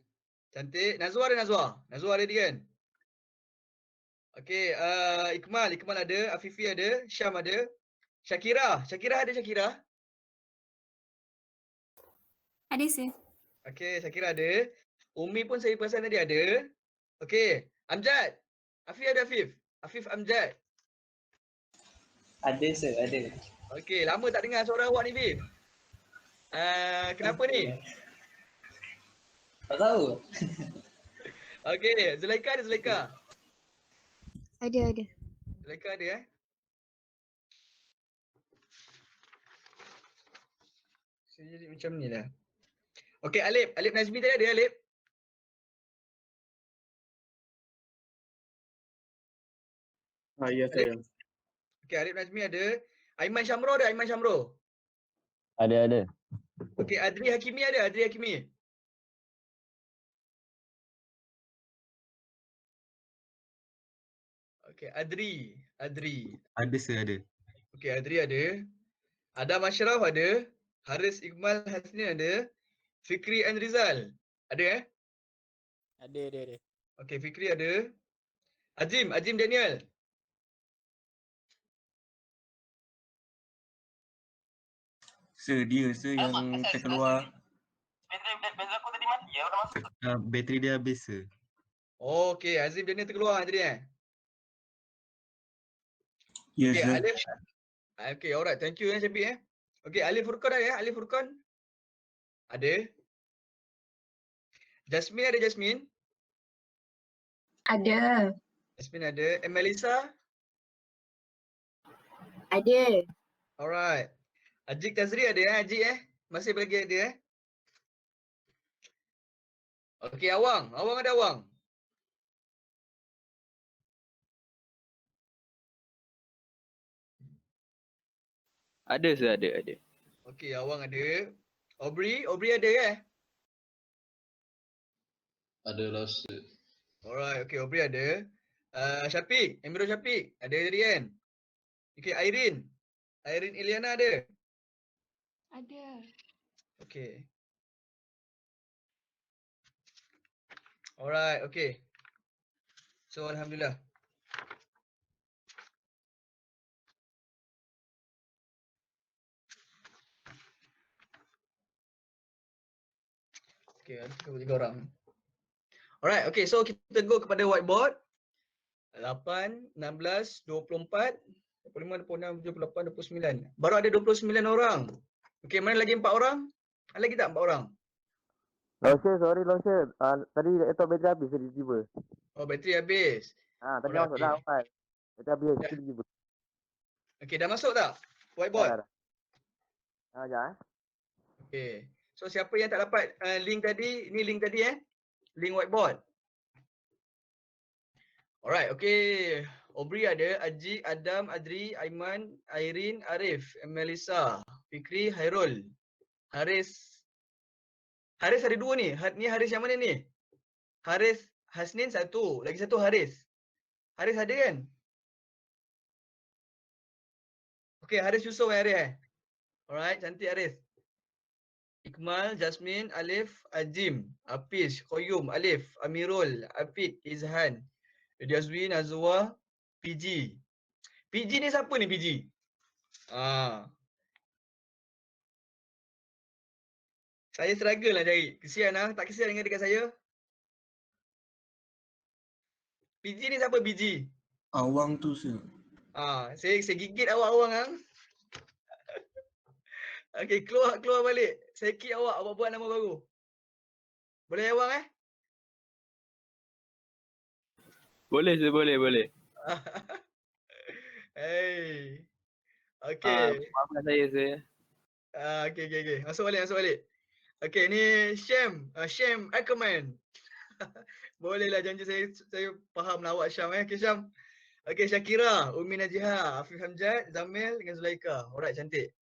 Cantik. Nazwa ada dia kan? Okey, Ikmal ada, Afifi ada, Syam ada. Syakira ada Syakira? Ada sir. Okey, Syakira ada. Umi pun saya perasan tadi ada. Okey, Amjad. Afif Amjad. Ada sir, ada. Okey, lama tak dengar suara awak ni, Fif. Kenapa ni? Tak tahu. Okey, Zulaika ada Zulaika? Ada. Zulaika ada Saya jadi macam ni lah. Okey, Alip Nazmi tadi ada Alip? Ya saya. Okey, Alip Nazmi ada. Aiman Syamro ada? Ada. Okey, Adri Hakimi ada? Okey, Adri. Ada sir, ada. Okey, Adri ada. Adam Ashraf ada. Haris Iqmal Hasnin ada. Fikri Rizal. Ada Ada. Okey, Fikri ada. Azim Daniel. Sir, dia sir yang terkeluar. Bateri aku tadi mati ya, dah masuk. Bateri dia habis sir. Okey, Azim Daniel terkeluar tadi Yes Okey, sir. Alif. Okey, alright. Thank you Syafiq Okey, Alif Furqan ada? Alif Furqan? Ada. Jasmine ada Jasmine? Ada. Jasmine ada. Melissa? Ada. Alright. Ajik Tazri ada Masih lagi ada Okey, Awang ada Awang? Ada sir, ada. Okey, Awang ada. Aubrey ada Ada lah sir. Alright, okey, Aubrey ada. Syafiq, Emirul Syafiq ada tadi kan? Okey, Irene Iliana ada? Ada. Okey. Alright, okey. So alhamdulillah. Okey, ada 33 orang. Alright, okey, so kita go kepada whiteboard. 8, 16, 24, 25, 26, 28, 29. Baru ada 29 orang. Okey, mana lagi 4 orang? Ada lagi tak 4 orang? Sorry. Tadi laptop bateri habis tiba-tiba. Oh, bateri habis. Tadi Alright, masuk okey. dah kan. Bateri habis tiba-tiba. Okey, dah masuk tak? Whiteboard? Sekejap Okey. So siapa yang tak dapat link tadi, ni link tadi link whiteboard. Alright, okey. Aubrey ada, Ajik, Adam, Adri, Aiman, Irene, Arif, Melissa, Fikri, Hairul. Haris ada 2 ni. Ni Haris yang mana ni? Haris Hasnin 1, lagi 1 Haris. Haris ada kan? Okey, Haris Yusof Haris Alright, cantik Haris. Ikmal, Jasmine, Alif, Azim, Hafiz, Qayyum, Alif, Amirul, Afiq, Izhan, Azwi, Nazwa, PG. PG ni siapa ni PG? Saya struggle lah cari. Kesian lah. Tak kesian dengan dekat saya. PG ni siapa PG? Awang tu sir. Saya gigit awak hang. Okey, keluar balik. Saya kick awak buat nama baru. Boleh abang Boleh sir, boleh. Hey. Okey. Maafkan saya sir. Okey. Masuk balik. Okey, ni Syam Ackerman. Bolehlah janji saya faham lah awak Syam Okey Syam. Okey Syakira, Umi Najiha, Afif Hamzat, Zamil dengan Zulaika. Alright, cantik.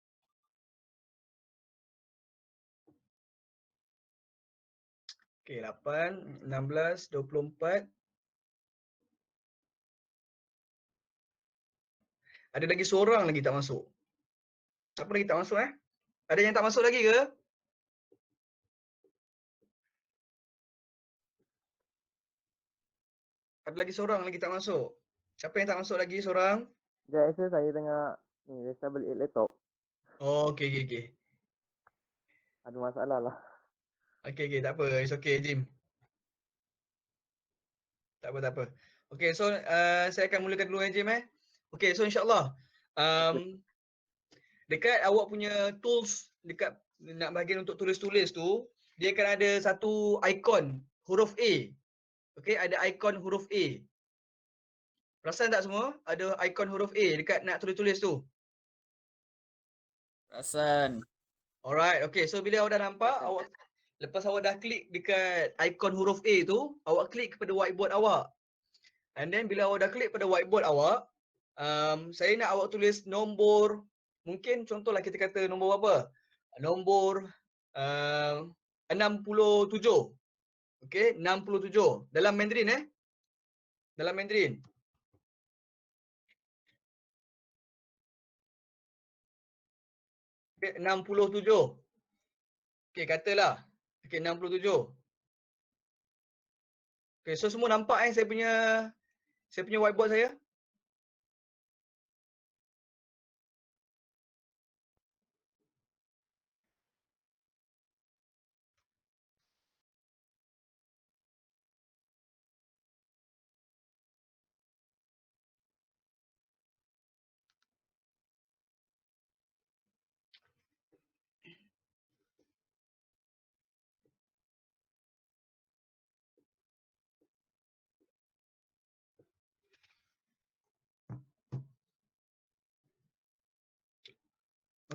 Okey, 8, 16, 24. Ada lagi seorang lagi tak masuk. Siapa lagi tak masuk Ada yang tak masuk lagi ke? Ada lagi seorang lagi tak masuk. Siapa yang tak masuk lagi seorang? Sekejap sir, saya tengah ni restart balik laptop. Oh, okey. Ada masalah lah. Okey, tak apa. It's okay, Jim. Tak apa. Okey, so saya akan mulakan dulu Jim Okey, so insyaAllah. Dekat awak punya tools, dekat nak bahagian untuk tulis-tulis tu, dia akan ada satu ikon huruf A. Okey, ada ikon huruf A. Perasan tak semua? Ada ikon huruf A dekat nak tulis-tulis tu. Perasan. Alright, okay. So bila awak dah nampak, lepas awak dah klik dekat ikon huruf A tu, awak klik kepada whiteboard awak. And then bila awak dah klik pada whiteboard awak, saya nak awak tulis nombor, mungkin contohlah kita kata nombor apa? Nombor 67. Okay, 67. Dalam Mandarin Dalam Mandarin. Okay, 67. Okay, katalah. Okay, 67. Okay, so semua nampak saya punya whiteboard saya?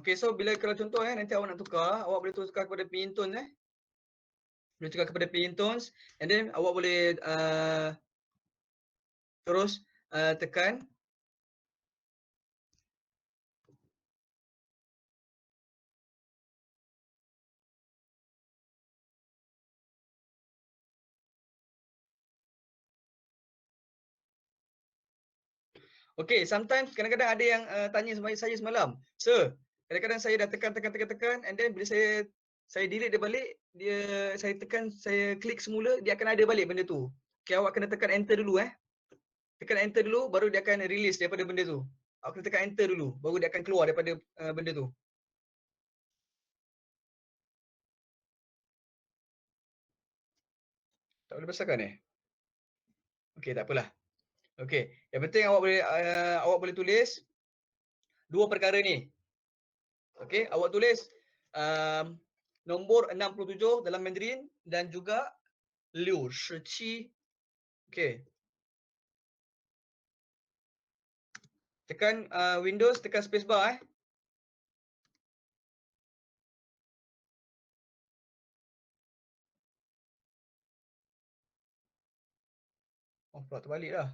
Okay, so bila kalau contoh nanti awak nak tukar, awak boleh tukar kepada pintun boleh tukar kepada pintons, and then awak boleh terus tekan. Okay, sometimes kadang-kadang ada yang tanya saya semalam, sir, kadang-kadang saya dah tekan, and then bila saya delete dia balik, saya klik semula, dia akan ada balik benda tu. Okay, awak kena tekan enter dulu Tekan enter dulu, baru dia akan release daripada benda tu. Awak kena tekan enter dulu, baru dia akan keluar daripada benda tu. Tak boleh besarkan Okay, tak apalah. Okay, yang penting awak boleh tulis dua perkara ni. Okay, awak tulis nombor 67 dalam Mandarin dan juga 67. Okay. Tekan Windows, tekan spacebar Oh, pula terbalik dah.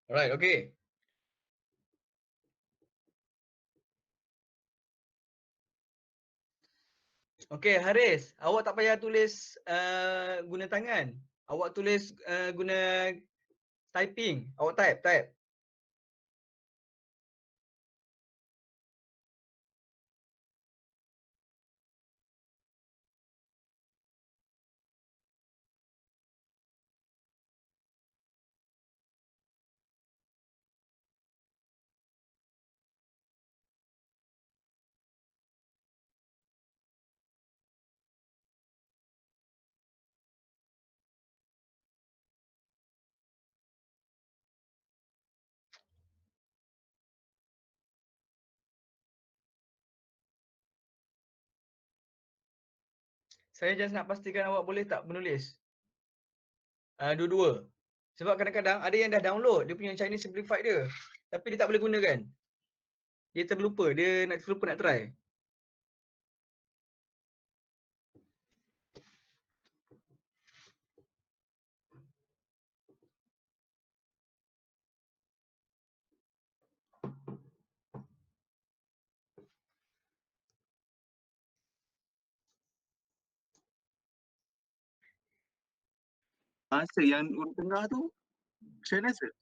Alright, okay. Okay, Haris, awak tak payah tulis guna tangan. Awak tulis guna typing. Awak type. Saya just nak pastikan awak boleh tak menulis. Dua-dua. Sebab kadang-kadang ada yang dah download dia punya Chinese Simplified dia. Tapi dia tak boleh gunakan. Dia terlupa. Dia terlupa nak try. Sir, yang urut tengah tu macam mana sir?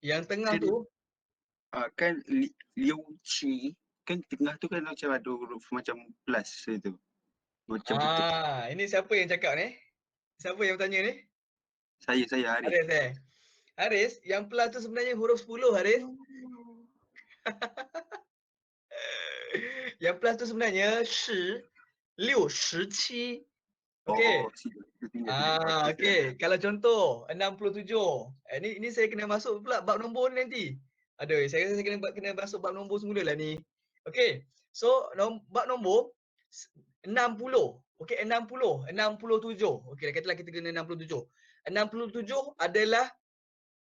Yang tengah Jadi, tu, kan Liu Qi, kan tengah tu kan macam ada huruf macam plus tu. Macam bentuk ini siapa yang cakap ni? Siapa yang bertanya ni? saya Haris. Haris. Haris, yang plus tu sebenarnya huruf 10 Haris. Yang plus tu sebenarnya 10, 6, 17. Okey. Okey. Kalau contoh 67. Ini saya kena masuk pula bab nombor ni nanti. Aduh, saya rasa saya kena masuk bab nombor semula lah ni. Okey. So, bab nombor 60. Okey, 67. Okey, katalah kita guna 67. 67 adalah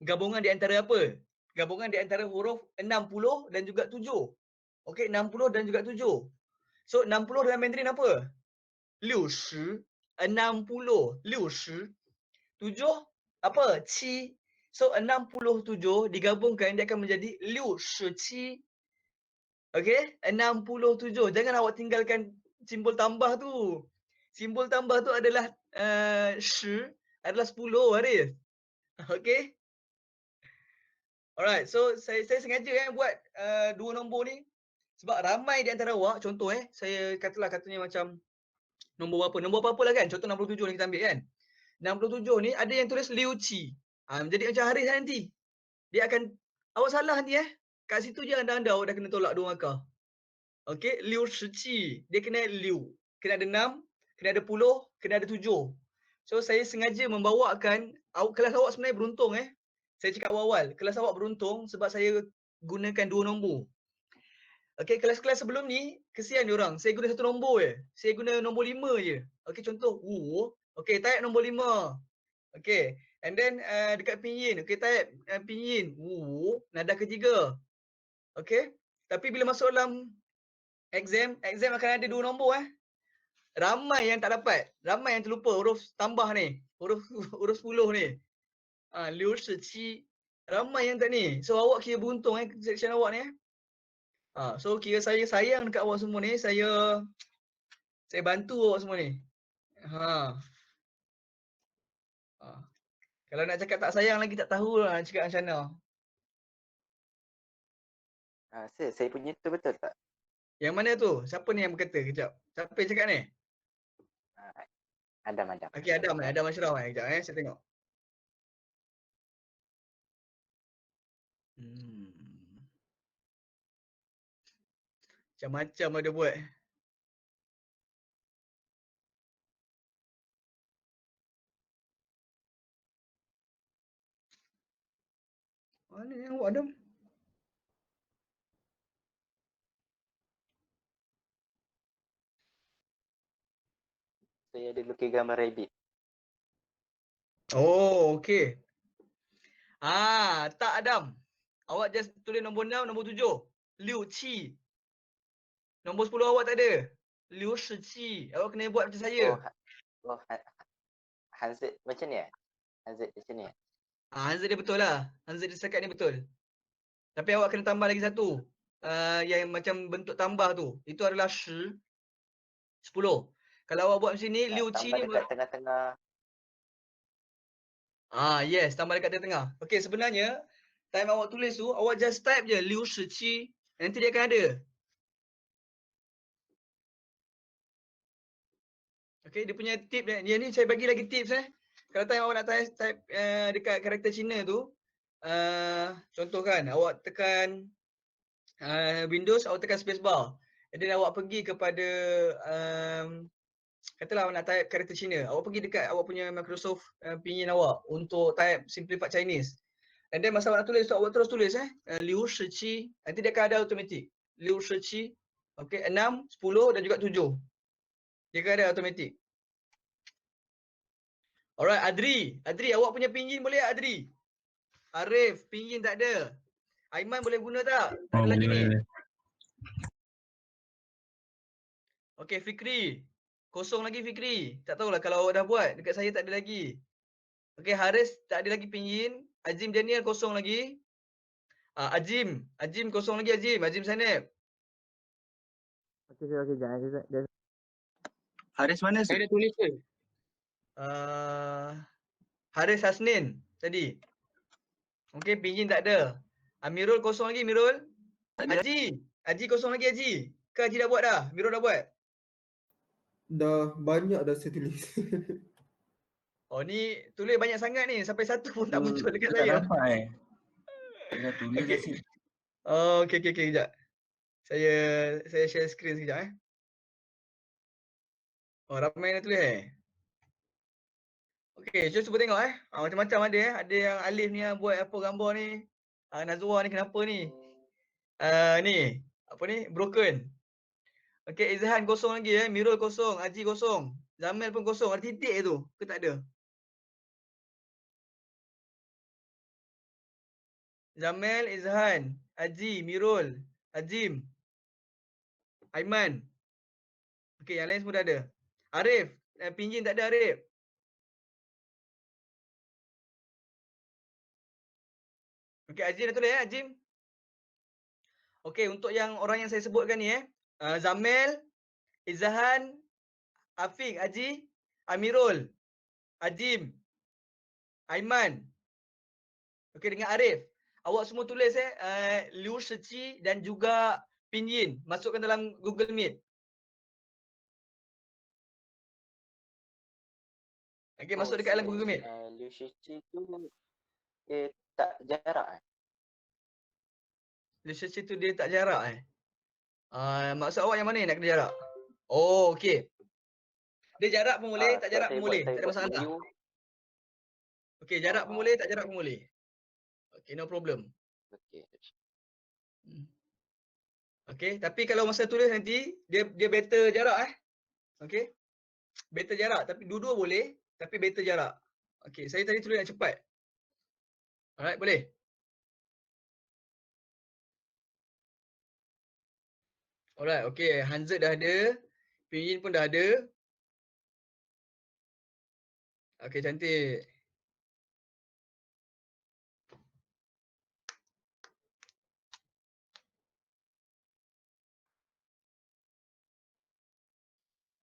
gabungan di antara apa? Gabungan di antara huruf 60 dan juga 7. Okey, 60 dan juga 7. So, 60 dalam Mandarin apa? 60. 60. 60. 7 apa? 7. So, 67 digabungkan dia akan menjadi 67. Okey, 67. Jangan awak tinggalkan simbol tambah tu. Simbol tambah tu adalah 10 adalah 10 Haris. Okey. Alright, so saya sengaja buat dua nombor ni sebab ramai di antara awak, contoh saya katanya macam nombor apa-apa lah kan. Contoh 67 ni kita ambil kan. 67 ni ada yang tulis Liu Qi. Jadi macam Haris nanti. Dia akan awak salah nanti kat situ je anda awak dah kena tolak 2 markah. Okey, Liu Shiqi. Dia kena Liu. Kena ada 6, kena ada 10, kena ada 7. So saya sengaja membawakan kelas awak sebenarnya beruntung Saya cakap awal-awal, kelas awak beruntung sebab saya gunakan 2 nombor. Okey, kelas-kelas sebelum ni kesian diorang. Saya guna 1 nombor je. Saya guna nombor 5 je. Okey, contoh okey, type nombor 5. Okey, and then dekat pinyin, okey type pinyin. Nada ketiga. Okey. Tapi bila masuk dalam exam akan ada 2 nombor Ramai yang tak dapat. Ramai yang terlupa huruf tambah ni. Huruf 10 ni. Liu Shiqi. Ramai yang tak ni. So awak kira beruntung section awak ni So kira saya sayang dekat awak semua ni. Saya bantu awak semua ni. Kalau nak cakap tak sayang lagi tak tahulah nak cakap macam mana. Sir, saya punya tu betul tak? Yang mana tu? Siapa ni yang berkata? Kejap. Siapa yang cakap ni? Adam. Okey, Adam Ashraf Kejap saya tengok. Macam-macam ada buat. Mana yang awak Adam? Saya ada lukis gambar rabbit. Oh, okey. Tak Adam. Awak just tulis nombor 6, nombor 7. Liu Qi. Nombor 10 awak tak ada. Liu Shiqi. Awak kena buat macam saya. Hanzit macam ni Hanzit macam ni Hanzit dia betul lah. Hanzit dia setakat ni betul. Tapi awak kena tambah lagi satu. Yang macam bentuk tambah tu. Itu adalah 10. Kalau awak buat macam ni, Liu Qi ni dekat tengah-tengah Yes, tambah dekat tengah. Okey, sebenarnya time awak tulis tu, awak just type je Liu Shiqi, nanti dia akan ada. Okey, dia punya tip dia ni saya bagi lagi tips Kalau time awak nak type dekat karakter Cina tu, contoh kan, awak tekan Windows, awak tekan spacebar. And then awak pergi kepada katalah awak nak type karakter Cina, awak pergi dekat awak punya Microsoft pinyin awak untuk type simplified Chinese. And then masa awak nak tulis tu, awak terus tulis Liu Shiqi, nanti dia akan ada automatic. Liu Shiqi, okey, 6, 10 dan juga 7. Dia akan ada automatic. Alright, Adri. Adri, awak punya pinyin boleh tak, Adri? Arif, pinyin tak ada. Aiman boleh guna tak? Tak ada lagi ni. Okey, Fikri. Kosong lagi Fikri. Tak tahulah kalau awak dah buat. Dekat saya tak ada lagi. Okey, Haris tak ada lagi pinyin. Azim Daniel kosong lagi. Azim. Azim kosong lagi Azim. Azim Sanep. Okey, jangan. Haris mana Saya sir? dah tulis ke? Haris Hasnin tadi. Okey, pinyin tak ada. Amirul kosong lagi, Amirul. Haji. Haji kosong lagi, Haji. Ke Haji dah buat dah? Amirul dah buat? Dah banyak dah saya tulis. Oh, ni tulis banyak sangat ni. Sampai satu pun tak muncul dekat Tak saya. dapat Dah tulis dah sini. Oh, okey, kejap. Saya share screen sekejap Oh, ramai yang tulis Okey, cuba tengok macam-macam ada Ada yang Alif ni yang buat apa gambar ni. Nazwa ni kenapa ni? Ni, apa ni? Broken. Okey, Izhan kosong lagi Mirul kosong, Haji kosong. Zamel pun kosong. Ada titik tu ke tak ada? Zamel, Izhan, Haji, Mirul, Azim, Aiman. Okey, yang lain semua dah ada. Arif, pinjin tak ada Arif. Okey, Azim dah tulis Azim. Okey, untuk yang orang yang saya sebutkan ni Zamel, Izhan, Afiq, Haji, Amirul, Azim, Aiman. Okey, dengan Arif. Awak semua tulis Liu Shiqi dan juga pinyin. Masukkan dalam Google Meet. Okey, masuk dekat dalam Google Meet. Liu Shiqi tu tak jarak Liu Shiqi tu dia tak jarak maksud awak yang mana nak kena jarak? Oh, okey. Dia jarak pun boleh, tak jarak pun boleh. Tak ada masalah. Okey, jarak pun boleh, tak jarak pun boleh. Okey, no problem. Okey. Okey, tapi kalau masa tulis nanti dia better jarak Okey. Better jarak tapi dua-dua boleh, tapi better jarak. Okey, saya tadi tulis yang cepat. Alright, boleh. Alright, okey, Hanzat dah ada. Pinyin pun dah ada. Okey, cantik.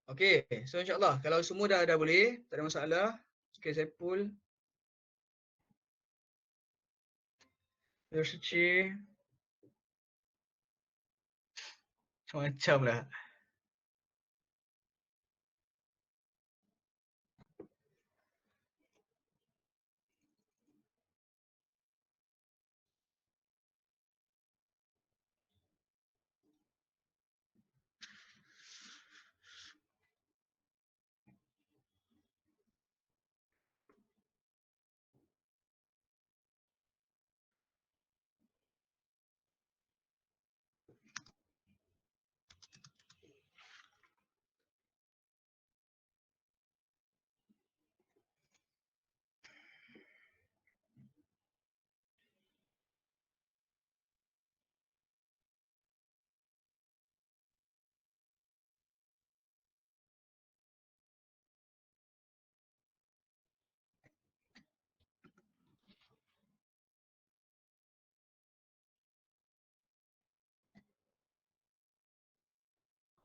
Okey, so insyaAllah kalau semua dah boleh, tak ada masalah. Okey, saya pull. Liu Shiqi. Macam lah.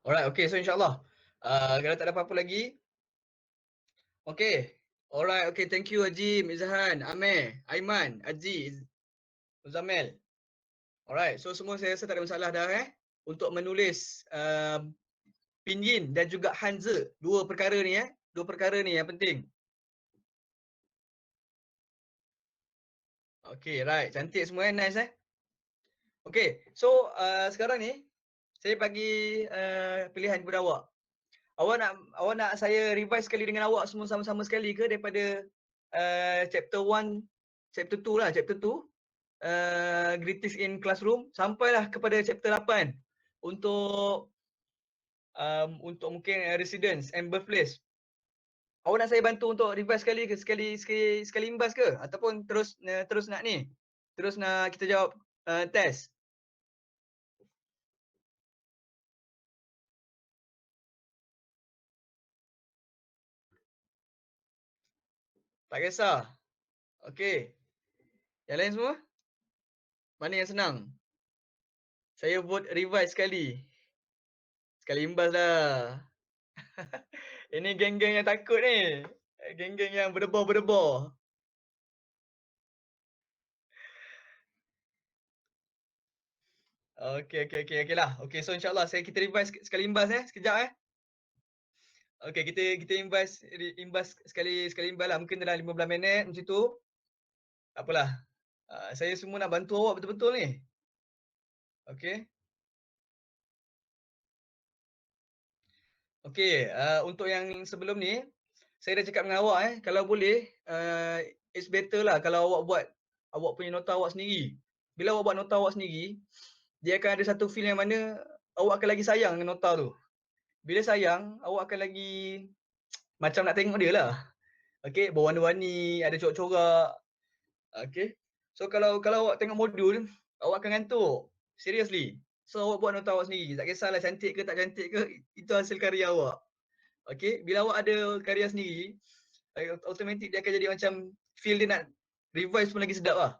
Alright, okay, so insyaAllah. Kalau tak ada apa-apa lagi. Okay. Alright, okay, thank you Haji, Izhan, Amir, Aiman, Haji, Muzammil. Alright, so semua saya rasa tak ada masalah dah untuk menulis pinyin dan juga hanzi. Dua perkara ni Dua perkara ni yang penting. Okay, right. Cantik semua nice Okay, so sekarang ni saya bagi pilihan kepada awak. Awak nak saya revise sekali dengan awak semua sama-sama sekali ke daripada chapter 1, chapter 2 lah, chapter 2 greetings in classroom sampailah kepada chapter 8 untuk mungkin residence and birthplace. Awak nak saya bantu untuk revise sekali ke sekali imbas ke ataupun terus nak ni? Terus nak kita jawab test. Tak kisah. Okey. Yang lain semua? Mana yang senang? Saya vote revise sekali. Sekali imbas dah. Ini geng-geng yang takut ni. Geng-geng yang berdebar-berdebar. Okey lah. Okey, so insyaAllah kita revise sekali imbas sekejap Okey, kita imbas sekali imbas lah. Mungkin dalam 15 minit macam tu. Tak apalah. Saya semua nak bantu awak betul-betul ni. Okey. Okey, untuk yang sebelum ni saya dah cakap dengan awak kalau boleh it's better lah kalau awak buat awak punya nota awak sendiri. Bila awak buat nota awak sendiri, dia akan ada satu feel yang mana awak akan lagi sayang dengan nota tu. Bila sayang, awak akan lagi macam nak tengok dia lah. Okey, berwarna-warni, ada corak-corak. Okey. So kalau awak tengok modul, awak akan ngantuk. Seriously. So awak buat nota awak sendiri. Tak kisahlah cantik ke tak cantik ke, itu hasil karya awak. Okey, bila awak ada karya sendiri, automatic dia akan jadi macam feel dia nak revise pun lagi sedap lah.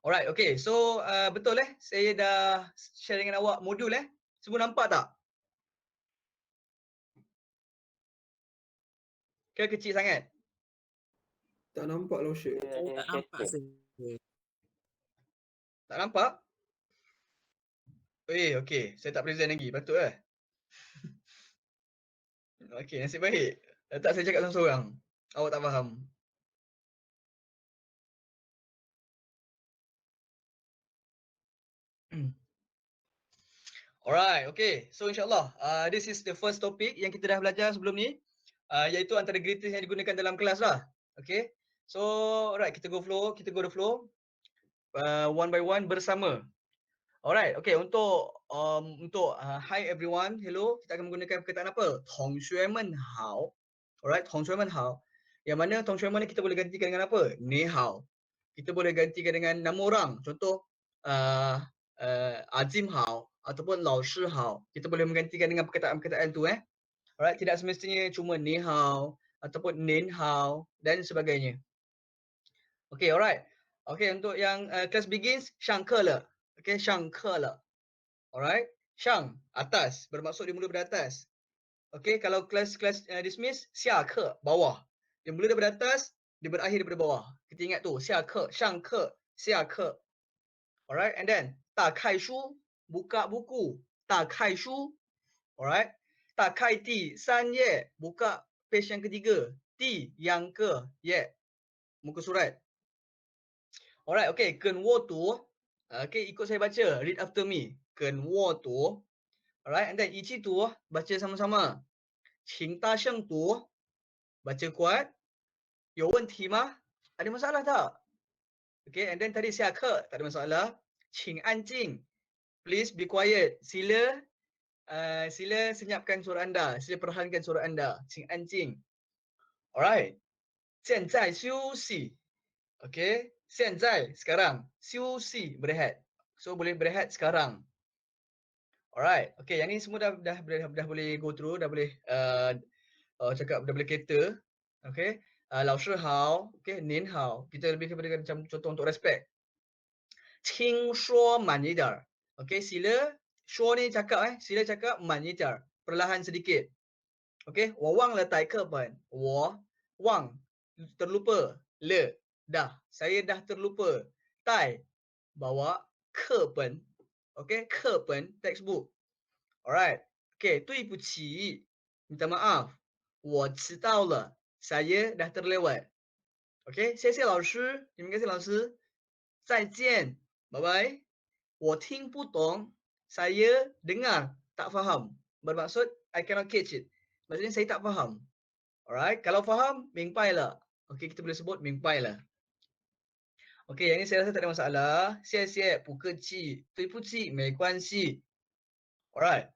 Alright, okay. So betul saya dah share dengan awak modul Semua nampak tak? Ke kecil sangat? Tak nampak lah Syed. Tak nampak. Tak nampak? Okey. Saya tak present lagi. Patut Okey, nasib baik. Tak saya cakap seorang-seorang. Awak tak faham. Alright, okay. So insyaAllah, this is the first topic yang kita dah belajar sebelum ni. Iaitu antara greetings yang digunakan dalam kelas lah. Okay. So, alright, kita go the flow. One by one bersama. Alright, okay. Untuk hi everyone, hello. Kita akan menggunakan perkataan apa? 同学们好. Alright, 同学们好. Yang mana 同学们ni kita boleh gantikan dengan apa? 你好. Kita boleh gantikan dengan nama orang. Contoh, Azim hao ataupun 老师好. Kita boleh menggantikan dengan perkataan-perkataan tu Alright, tidak semestinya cuma 你好 ataupun 您好 dan sebagainya. Okay, alright. Okay, untuk yang class begins, 上课了. Okay, 上课了. Alright, 上 atas bermaksud dia mula dari atas. Okay, kalau kelas dismiss, 下课 bawah. Dia mula daripada atas, dia berakhir daripada bawah. Kita ingat tu, 下课, 上课, 下课. Alright, and then 打开书 buka buku. 打开书. Alright. 打开第三页 buka page yang ketiga. 第两个页 muka surat. Alright, okay. 跟我读. Okay, ikut saya baca. Read after me. 跟我读. Alright, and then 一起读 baca sama-sama. 请大声读 baca kuat. 有问题吗? Ada masalah tak? Okay, and then tadi 下课 tak ada masalah. 请安静. Please be quiet. Sila senyapkan suara anda. Sila perhatikan suara anda. 请安静. Alright. 现在休息. Okay. 现在 sekarang. 休息 berehat. So boleh berehat sekarang. Alright. Okay, yang ni semua dah boleh go through, dah boleh cakap, dah boleh cater. Okay. 老师好. Okay, 您好. Kita lebih kepada macam contoh untuk respect. 请说慢一点. Okay, sila 说 ni cakap sila cakap 慢一点, perlahan sedikit. Okay, 我忘了带课本. 我 Wang, terlupa. Le, dah. Saya dah terlupa. Tai, bawa kepen. Okay, kepen, textbook. Alright. Okay, 对不起, minta maaf. 我迟到了, saya dah terlewat. Okay, 谢谢老师, terima kasih 老师. 再见, bye bye. 我听不懂, saya dengar, tak faham. Bermaksud, I cannot catch it. Maksudnya saya tak faham. Alright, kalau faham, 明白了. Okay, kita boleh sebut 明白了. Okay, yang ini saya rasa tak ada masalah. 谢谢, 不客气, 对不起, 没关系. Alright.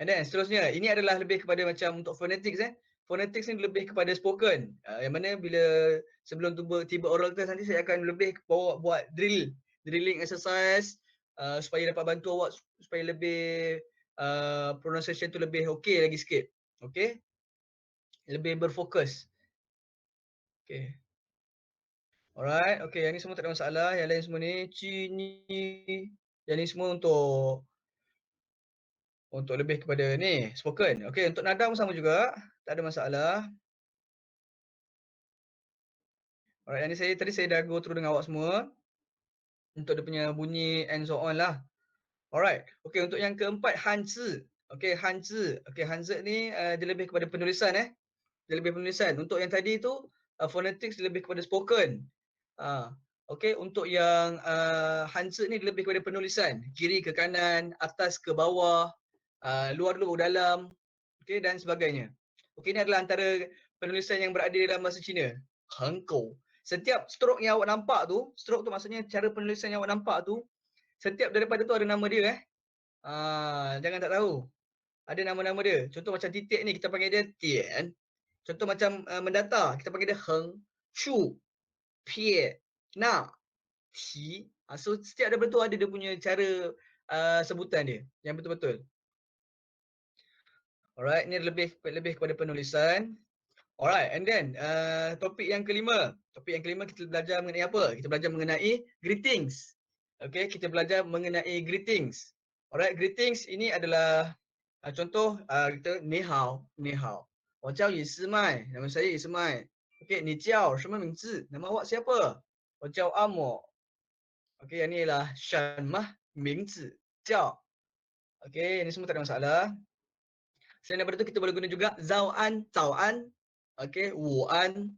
And then seterusnya, ini adalah lebih kepada macam untuk phonetics Phonetics ni lebih kepada spoken. Yang mana bila sebelum tiba oral test nanti saya akan lebih bawa buat drilling exercise supaya dapat bantu awak supaya lebih pronunciation tu lebih okey lagi sikit. Okey? Lebih berfokus. Okey. Alright, okey, yang ni semua tak ada masalah. Yang lain semua ni Cini. Yang ni semua untuk lebih kepada ni spoken. Okey, untuk nada pun sama juga, tak ada masalah. Alright, yang ni tadi saya dah go through dengan awak semua untuk dia punya bunyi and so on lah. Alright, okey, untuk yang keempat Hanzi. Okey, Hanzi. Okey, Hanzi ni dia lebih kepada penulisan Dia lebih penulisan. Untuk yang tadi tu phonetics dia lebih kepada spoken. Okey, untuk yang Hanzi ni dia lebih kepada penulisan, kiri ke kanan, atas ke bawah, luar dulu ke dalam, okey, dan sebagainya. Okey, ini adalah antara penulisan yang berada dalam bahasa Cina. Hengkou. Setiap stroke yang awak nampak tu, stroke tu maksudnya cara penulisan yang awak nampak tu, setiap daripada tu ada nama dia jangan tak tahu. Ada nama-nama dia. Contoh macam titik ni kita panggil dia tian. Contoh macam mendata, kita panggil dia heng, shu, pie, na, ti. So setiap daripada tu ada dia punya cara sebutan dia yang betul-betul. Alright, ini lebih kepada penulisan. Alright, and then topik yang kelima. Topik yang kelima kita belajar mengenai apa? Kita belajar mengenai greetings. Okay, kita belajar mengenai greetings. Alright, greetings ini adalah contoh kita ni hao, ni hao. 我叫李思麦, nama saya Ismail. Okay, 你叫什么名字? Nama awak siapa? 我叫阿莫. Okay, yang ni ialah 什么名字叫. Okay, ini semua tak ada masalah. Selain daripada itu kita boleh guna juga Zauan, Zauan. Okay, Wuan,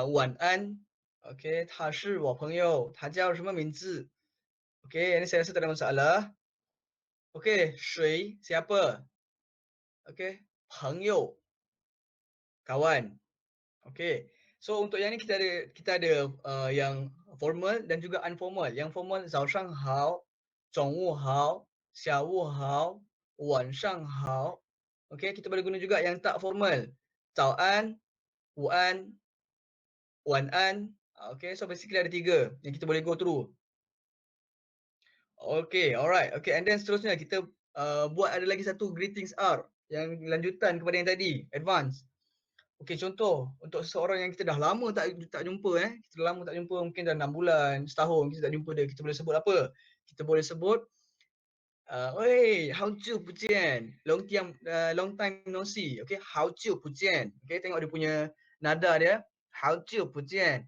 Wan'an. Okay, 他是我朋友，他叫什么名字? Okay, ini saya rasa tak ada masalah. Okay, 谁 siapa? Okay, 朋友 kawan. Okay, so untuk yang ni kita ada yang formal dan juga informal. Yang formal 早上好, 中午好, 下午好, 晚上好. Okay, kita boleh guna juga yang tak formal. 早安, 午安, 晚安. Okay, so basically ada 3 yang kita boleh go through. Okay, alright. Okay, and then seterusnya kita buat ada lagi satu greetings R yang lanjutan kepada yang tadi, advance. Okay, contoh untuk seseorang yang kita dah lama tak jumpa kita dah lama tak jumpa, mungkin dah 6 bulan, setahun kita tak jumpa dia, kita boleh sebut apa? Kita boleh sebut Wey, 好久不见, long time no see. Okay, 好久不见. Okay, tengok dia punya nada dia. 好久不见.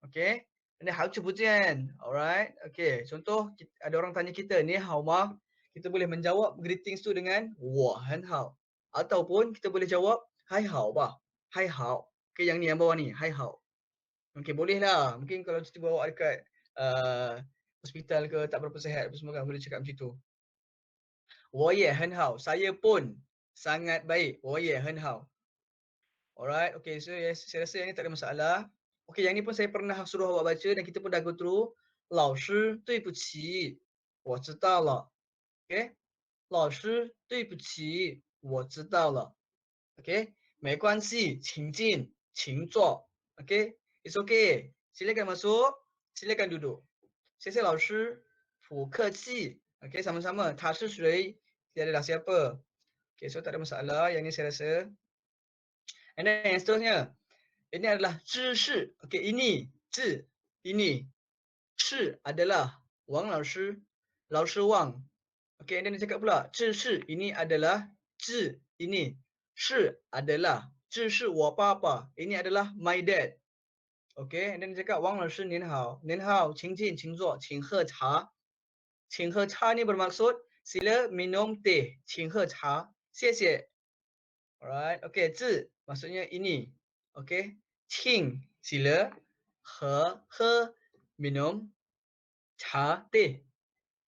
Okay, ini 好久不见. Alright, okay. Contoh ada orang tanya kita, ni hao ma? Kita boleh menjawab greetings tu dengan 我很好. Ataupun kita boleh jawab 还好吧, 还好. Okay, yang ni yang bawah ni, 还好. Okay, boleh lah. Mungkin kalau kita bawa dekat hospital ke tak berapa sihat apa semua kan boleh cakap macam tu. 我也很好, saya pun sangat baik. 我也很好. Alright, okay, so saya rasa yang ni tak ada masalah. Okay, yang ni pun saya pernah suruh awak baca dan kita pun dah go through. 老师对不起, 我知道了. Okay, 老师对不起, 我知道了. Okay, 没关系, 请进, 请坐. Okay, it's okay. Silakan masuk, silakan duduk. 谢谢老师, 不客气. Okay, sama-sama. 他是谁? Dia adalah siapa? Okay, so tak ada masalah. Yang ni saya rasa. And then yang seterusnya. Ini adalah 知识. Okay, ini. 知, ini. 是 adalah Wang 老师. 老师 Wang. Okay, and then dia cakap pula. 知识, ini adalah 知, ini. 是 adalah 这是我爸爸. Ini adalah my dad. Okay, and then dia cakap Wang Laoshi您好. 您好, 请进, 请坐, 请喝茶. 请喝茶ni bermaksud sila minum teh. 请喝茶. 谢谢. Alright, okay, 字 maksudnya ini. Okay, 请 sila, 喝 minum, 茶 teh.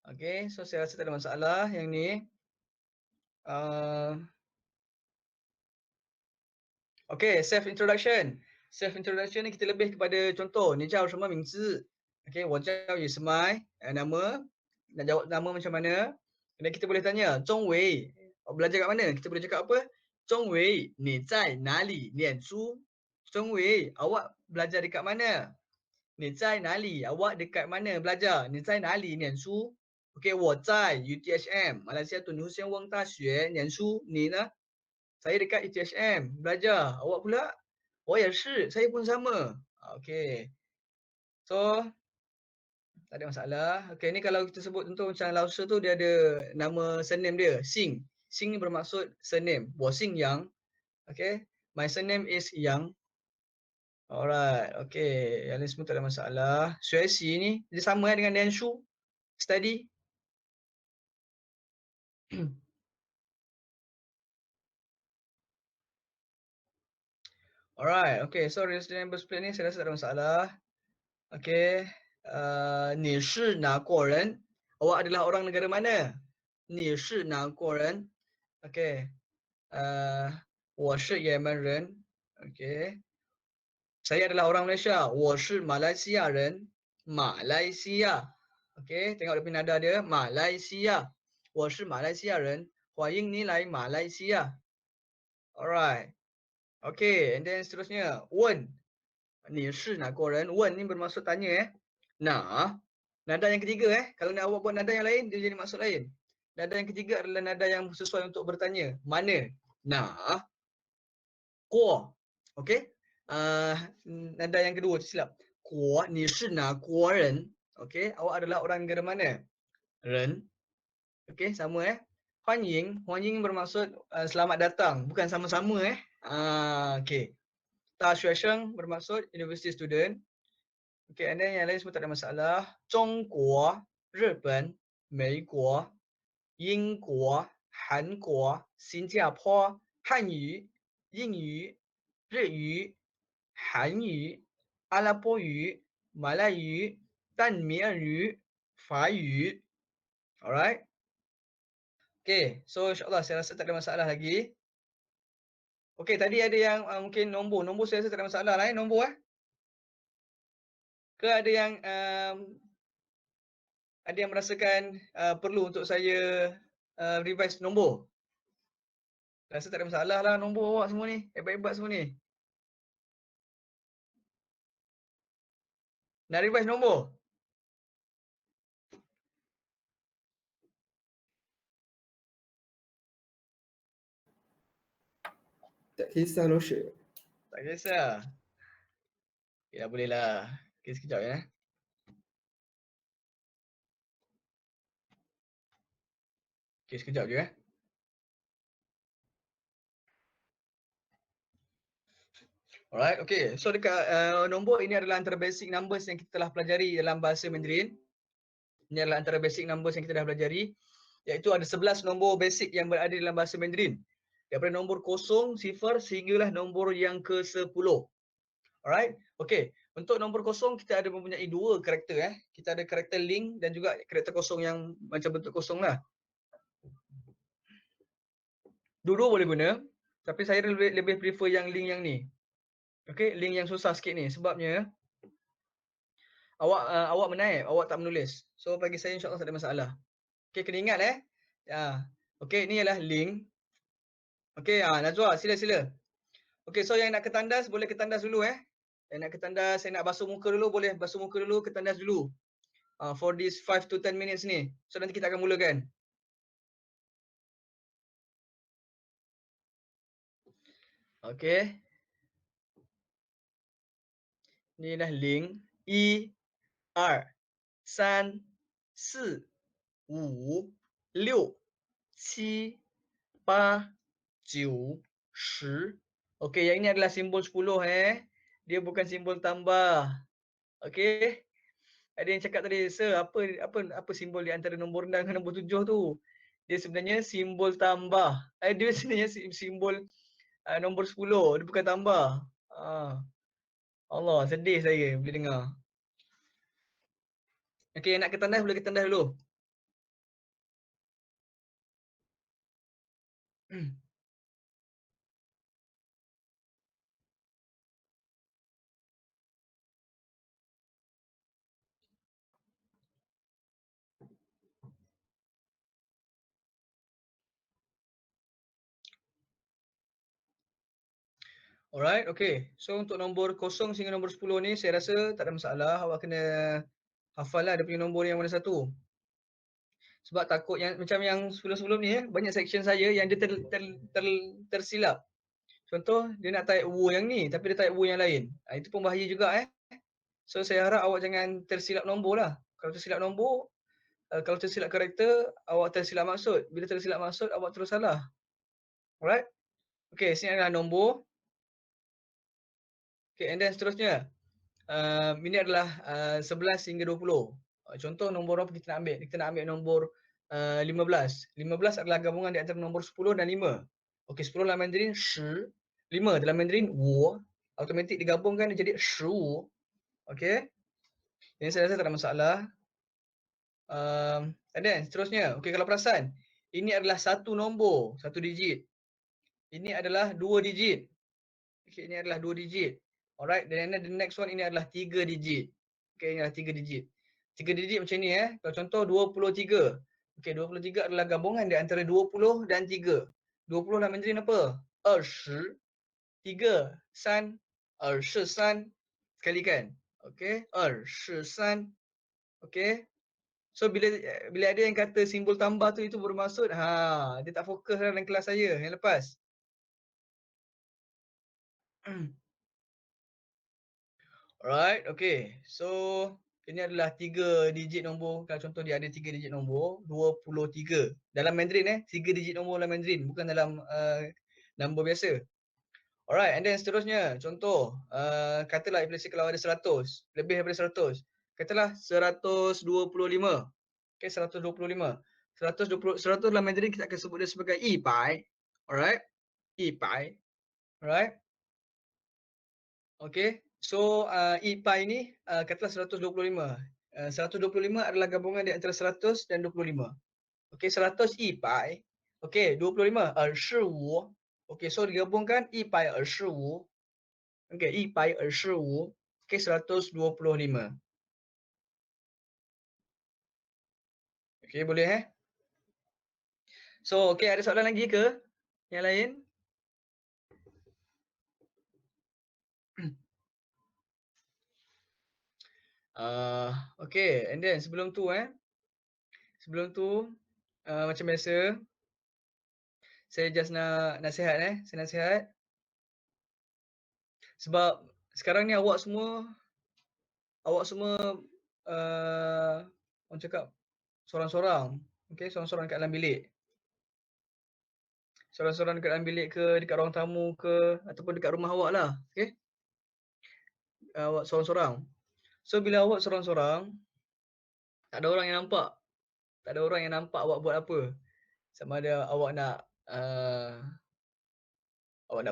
Okay, so saya rasa tak ada masalah yang ni. Okay, self introduction. Self introduction ni kita lebih kepada contoh. 你叫什么名字? Okay, 我叫于什么? Nama. Nak jawab nama macam mana? Dan kita boleh tanya, 钟伟, belajar kat mana? Kita boleh cakap apa? 钟伟, 你在哪里念书? 钟伟, awak belajar dekat mana? 你在哪里? Awak dekat mana belajar? 你在哪里念书? Okay, 我在 UTHM, Malaysia Tun Hussein Wang 大学念书. 你呢? Saya dekat UTHM belajar. Awak pula? 我也是, saya pun sama. Okay. So, tak ada masalah. Okay, ni kalau kita sebut contoh macam Lao Shi tu dia ada nama surname dia, Xing. Xing ni bermaksud surname. 我姓杨. Okay. My surname is Yang. Alright. Okay. Yang ni semua tak ada masalah. 学习 ni dia sama dengan 念书, study. Alright. Okay. So resident number split ni saya rasa tak ada masalah. Okay. 你是哪国人? Awak adalah orang negara mana? 你是哪国人? Okay. 我是也门人. Okay. Saya adalah orang Malaysia. 我是马来西亚人. 马来西亚. Okay. Tengok dia punya nada dia. 马来西亚. 我是马来西亚人. 欢迎你来马来西亚. Alright. Okay. And then seterusnya. 问. 你是哪国人? 问 ni bermaksud tanya. Nah. Nada yang ketiga kalau nak awak buat nada yang lain dia jadi maksud lain. Nada yang ketiga adalah nada yang sesuai untuk bertanya. Mana? Nah. Guo. Okey. Nada yang kedua silap. Guo, 你是哪国人? Okey, awak adalah orang negara mana? Ren. Okey, sama Huan Ying. Huan Ying bermaksud selamat datang, bukan sama-sama okey. Ta Xue Sheng bermaksud university student. Okay, and then yang lain semua tak ada masalah. 中国, 日本, 美国, 英国, 韩国, 新加坡, 汉语, 英语, 日语, 韩语, 阿拉伯语, 马来语, 淡米尔语, 法语. Alright. Okay, so insyaAllah saya rasa tak ada masalah lagi. Okay, tadi ada yang mungkin nombor. Nombor saya rasa tak ada masalah lah nombor Ke ada yang merasakan perlu untuk saya revise nombor? Rasa tak ada masalah lah nombor awak semua ni. Hebat-hebat semua ni. Nak revise nombor? Tak kisah Laoshi. Tak kisah. Ya boleh lah. Okay, sekejap ya. Okay, sekejap je Alright, okay. So dekat nombor ini adalah antara basic numbers yang kita telah pelajari dalam bahasa Mandarin. Ini adalah antara basic numbers yang kita dah pelajari. Iaitu ada 11 nombor basic yang berada dalam bahasa Mandarin. Daripada nombor 0, 0 sehinggalah nombor yang ke-10. Alright, okay. Untuk nombor 0 kita ada mempunyai dua karakter Kita ada karakter link dan juga karakter kosong yang macam bentuk kosong lah. Dua-dua boleh guna. Tapi saya lebih prefer yang link yang ni. Okay, link yang susah sikit ni. Sebabnya awak menaip, awak tak menulis. So bagi saya insyaAllah tak ada masalah. Okay, kena ingat okay, ni ialah link. Okay, Najwa sila. Okay, so yang nak ketandas boleh ketandas dulu Yang nak ketandas, saya nak basuh muka dulu, boleh basuh muka dulu, ketandas dulu. For this 5 to 10 minutes ni. So nanti kita akan mulakan. Okay. Ni dah link. 1, 2, 3, 4, 5, 6, 7, 8, 9, 10, Okey, yang ini adalah simbol 10 Dia bukan simbol tambah. Okey. Ada yang cakap tadi, "Sir, apa simbol di antara nombor 6 dengan nombor 7 tu?" Dia sebenarnya simbol tambah. Dia sebenarnya simbol nombor 10, dia bukan tambah. Allah, sedih saya bila dengar. Okey, nak ke tandas boleh ke tandas dulu. Alright, okay. So untuk nombor 0 hingga nombor 10 ni saya rasa tak ada masalah. Awak kena hafal lah dia punya nombor yang mana satu. Sebab takut yang macam yang sebelum-sebelum ni banyak section saya yang dia tersilap. Contoh dia nak type wo yang ni tapi dia type wo yang lain. Itu pun bahaya juga So saya harap awak jangan tersilap nombor lah. Kalau tersilap nombor, kalau tersilap karakter, awak tersilap maksud. Bila tersilap maksud, awak terus salah. Alright? Okay, sini adalah nombor. Okay, and then seterusnya. Ini adalah 11 hingga 20. Contoh nombor apa kita nak ambil? Kita nak ambil nombor 15. 15 adalah gabungan di antara nombor 10 dan 5. Okey, 10 dalam Mandarin 10, 5 dalam Mandarin 5. Automatik digabungkan dia jadi 15. Okey. Ini saya rasa tak ada masalah. And then seterusnya, okey kalau perasan, ini adalah satu nombor, satu digit. Ini adalah 2 digit. Okey, ini adalah 2 digit. Alright, then the next one ini adalah 3 digit. Okey, ini adalah 3 digit. 3 digit macam ni Kalau contoh 23. Okey, 23 adalah gabungan di antara 20 dan 3. 20 dalam Mandarin apa? 20. 3 san, 23. Sekalikan. Okey, 23. Okey. So bila ada yang kata simbol tambah tu itu bermaksud dia tak fokus dalam kelas saya yang lepas. Alright, okay. So ini adalah 3 digit nombor. Kalau contoh dia ada 3 digit nombor, 23. Dalam Mandarin 3 digit nombor dalam Mandarin, bukan dalam nombor biasa. Alright, and then seterusnya, contoh katalah kalau ada 100, lebih daripada 100. Katalah 125. Okay, 125. 100 dalam Mandarin kita akan sebut dia sebagai ipai. Alright? Ipai. Alright? Okay. So, ipai ni katalah 125. 125 adalah gabungan di antara 100 dan 25. Okay, 100 ipai. Okay, 25 25. Okay, so digabungkan ipai 25. Okay, ipai 25. Okay, 125. Okay, boleh So, okay, ada soalan lagi ke? Yang lain? Okay, and then sebelum tu macam biasa saya just nak nasihat saya nasihat sebab sekarang ni awak semua orang cakap sorang-sorang, okay, sorang-sorang dekat dalam bilik. Sorang-sorang dekat dalam bilik ke, dekat ruang tamu ke, ataupun dekat rumah awak lah, okay. Awak sorang-sorang. So bila awak sorang-sorang, tak ada orang yang nampak. Tak ada orang yang nampak awak buat apa. Sama ada awak nak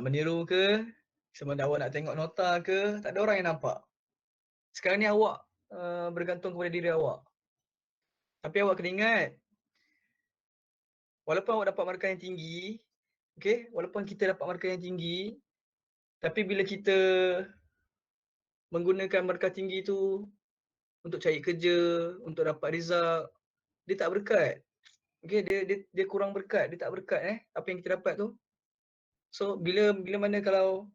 meniru ke, sama ada awak nak tengok nota ke, tak ada orang yang nampak. Sekarang ni awak bergantung kepada diri awak. Tapi awak kena ingat, walaupun awak dapat markah yang tinggi, okay, walaupun kita dapat markah yang tinggi, tapi bila kita menggunakan markah tinggi tu untuk cari kerja, untuk dapat result, dia tak berkat. Okay, dia kurang berkat, dia tak berkat apa yang kita dapat tu. So bila mana kalau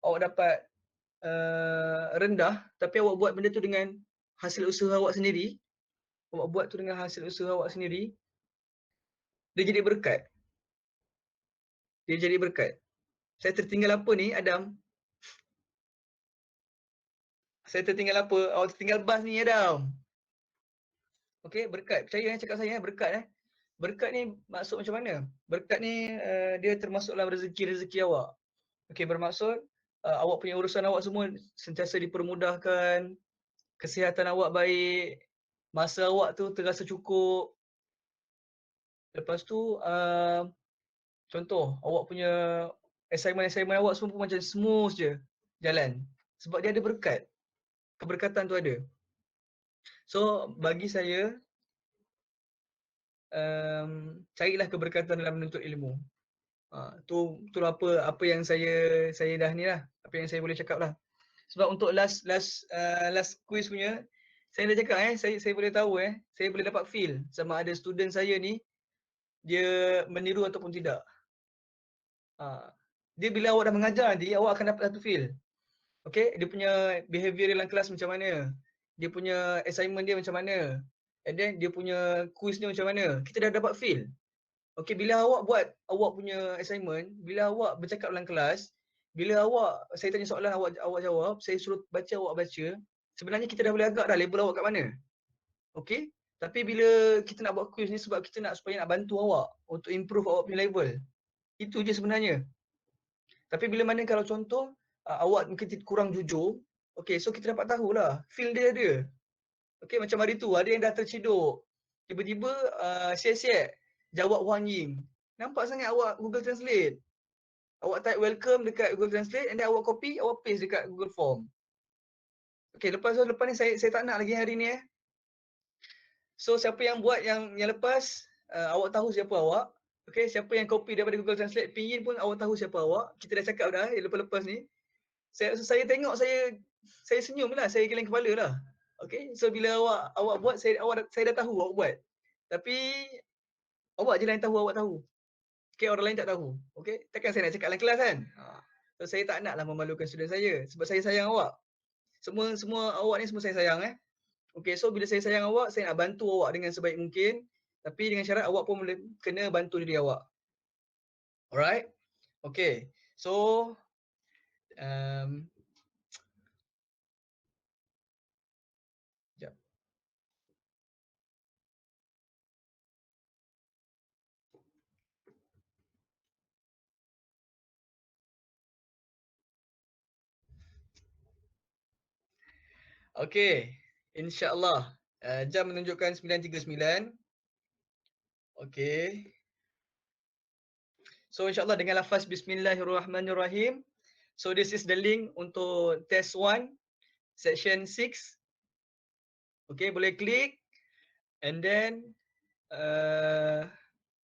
awak dapat rendah tapi awak buat benda tu dengan hasil usaha awak sendiri, dia jadi berkat. Saya tertinggal apa ni, Adam? Saya tertinggal apa? Awak tertinggal bas ni, Adam. Okey, berkat. Percaya cakap saya berkat Berkat ni maksud macam mana? Berkat ni dia termasuk dalam rezeki-rezeki awak. Okey, bermaksud awak punya urusan awak semua sentiasa dipermudahkan, kesihatan awak baik, masa awak tu terasa cukup. Lepas tu contoh awak punya assignment awak semua pun macam smooth je jalan. Sebab dia ada berkat. Keberkatan tu ada. So bagi saya carilah keberkatan dalam menuntut ilmu. Tu apa yang saya dah ni lah, apa yang saya boleh cakap lah. Sebab untuk last quiz punya, saya dah cakap saya boleh tahu saya boleh dapat feel sama ada student saya ni dia meniru ataupun tidak. Dia bila awak dah mengajar nanti, awak akan dapat satu feel. Okay, dia punya behavior dalam kelas macam mana, dia punya assignment dia macam mana, and then dia punya quiz dia macam mana. Kita dah dapat feel. Okay, bila awak buat awak punya assignment, bila awak bercakap dalam kelas, bila saya tanya soalan awak jawab, saya suruh baca awak baca, sebenarnya kita dah boleh agak dah level awak kat mana. Okay, tapi bila kita nak buat quiz ni sebab kita nak supaya nak bantu awak untuk improve awak punya level. Itu je sebenarnya. Tapi bila mana kalau contoh awak mungkin kurang jujur, okay, so kita dapat tahulah feel dia ada. Okay, macam hari tu ada yang dah terciduk, tiba-tiba siap-siap jawab Huang Ying. Nampak sangat awak Google Translate. Awak type welcome dekat Google Translate and then awak copy, awak paste dekat Google Form. Okay, lepas ni saya tak nak lagi hari ni So siapa yang buat yang lepas, awak tahu siapa awak. Okay, siapa yang copy daripada Google Translate, pinyin pun awak tahu siapa awak. Kita dah cakap dah lepas-lepas ni. Saya tengok saya senyum lah, saya geleng kepala lah. Okay, so bila awak buat, saya dah tahu awak buat. Tapi awak je lah yang tahu awak tahu. Okay, orang lain tak tahu. Okay, takkan saya nak cakap dalam kelas kan? So saya tak naklah memalukan student saya sebab saya sayang awak. Semua awak ni semua saya sayang Okay, so bila saya sayang awak, saya nak bantu awak dengan sebaik mungkin. Tapi dengan syarat awak pun boleh kena bantu diri awak. Alright? Okay, so sekejap. Okay, insyaAllah. Jam menunjukkan 9.39. Okay. So insyaAllah dengan lafaz Bismillahirrahmanirrahim. So this is the link untuk test 1, section 6. Okay, boleh klik. And then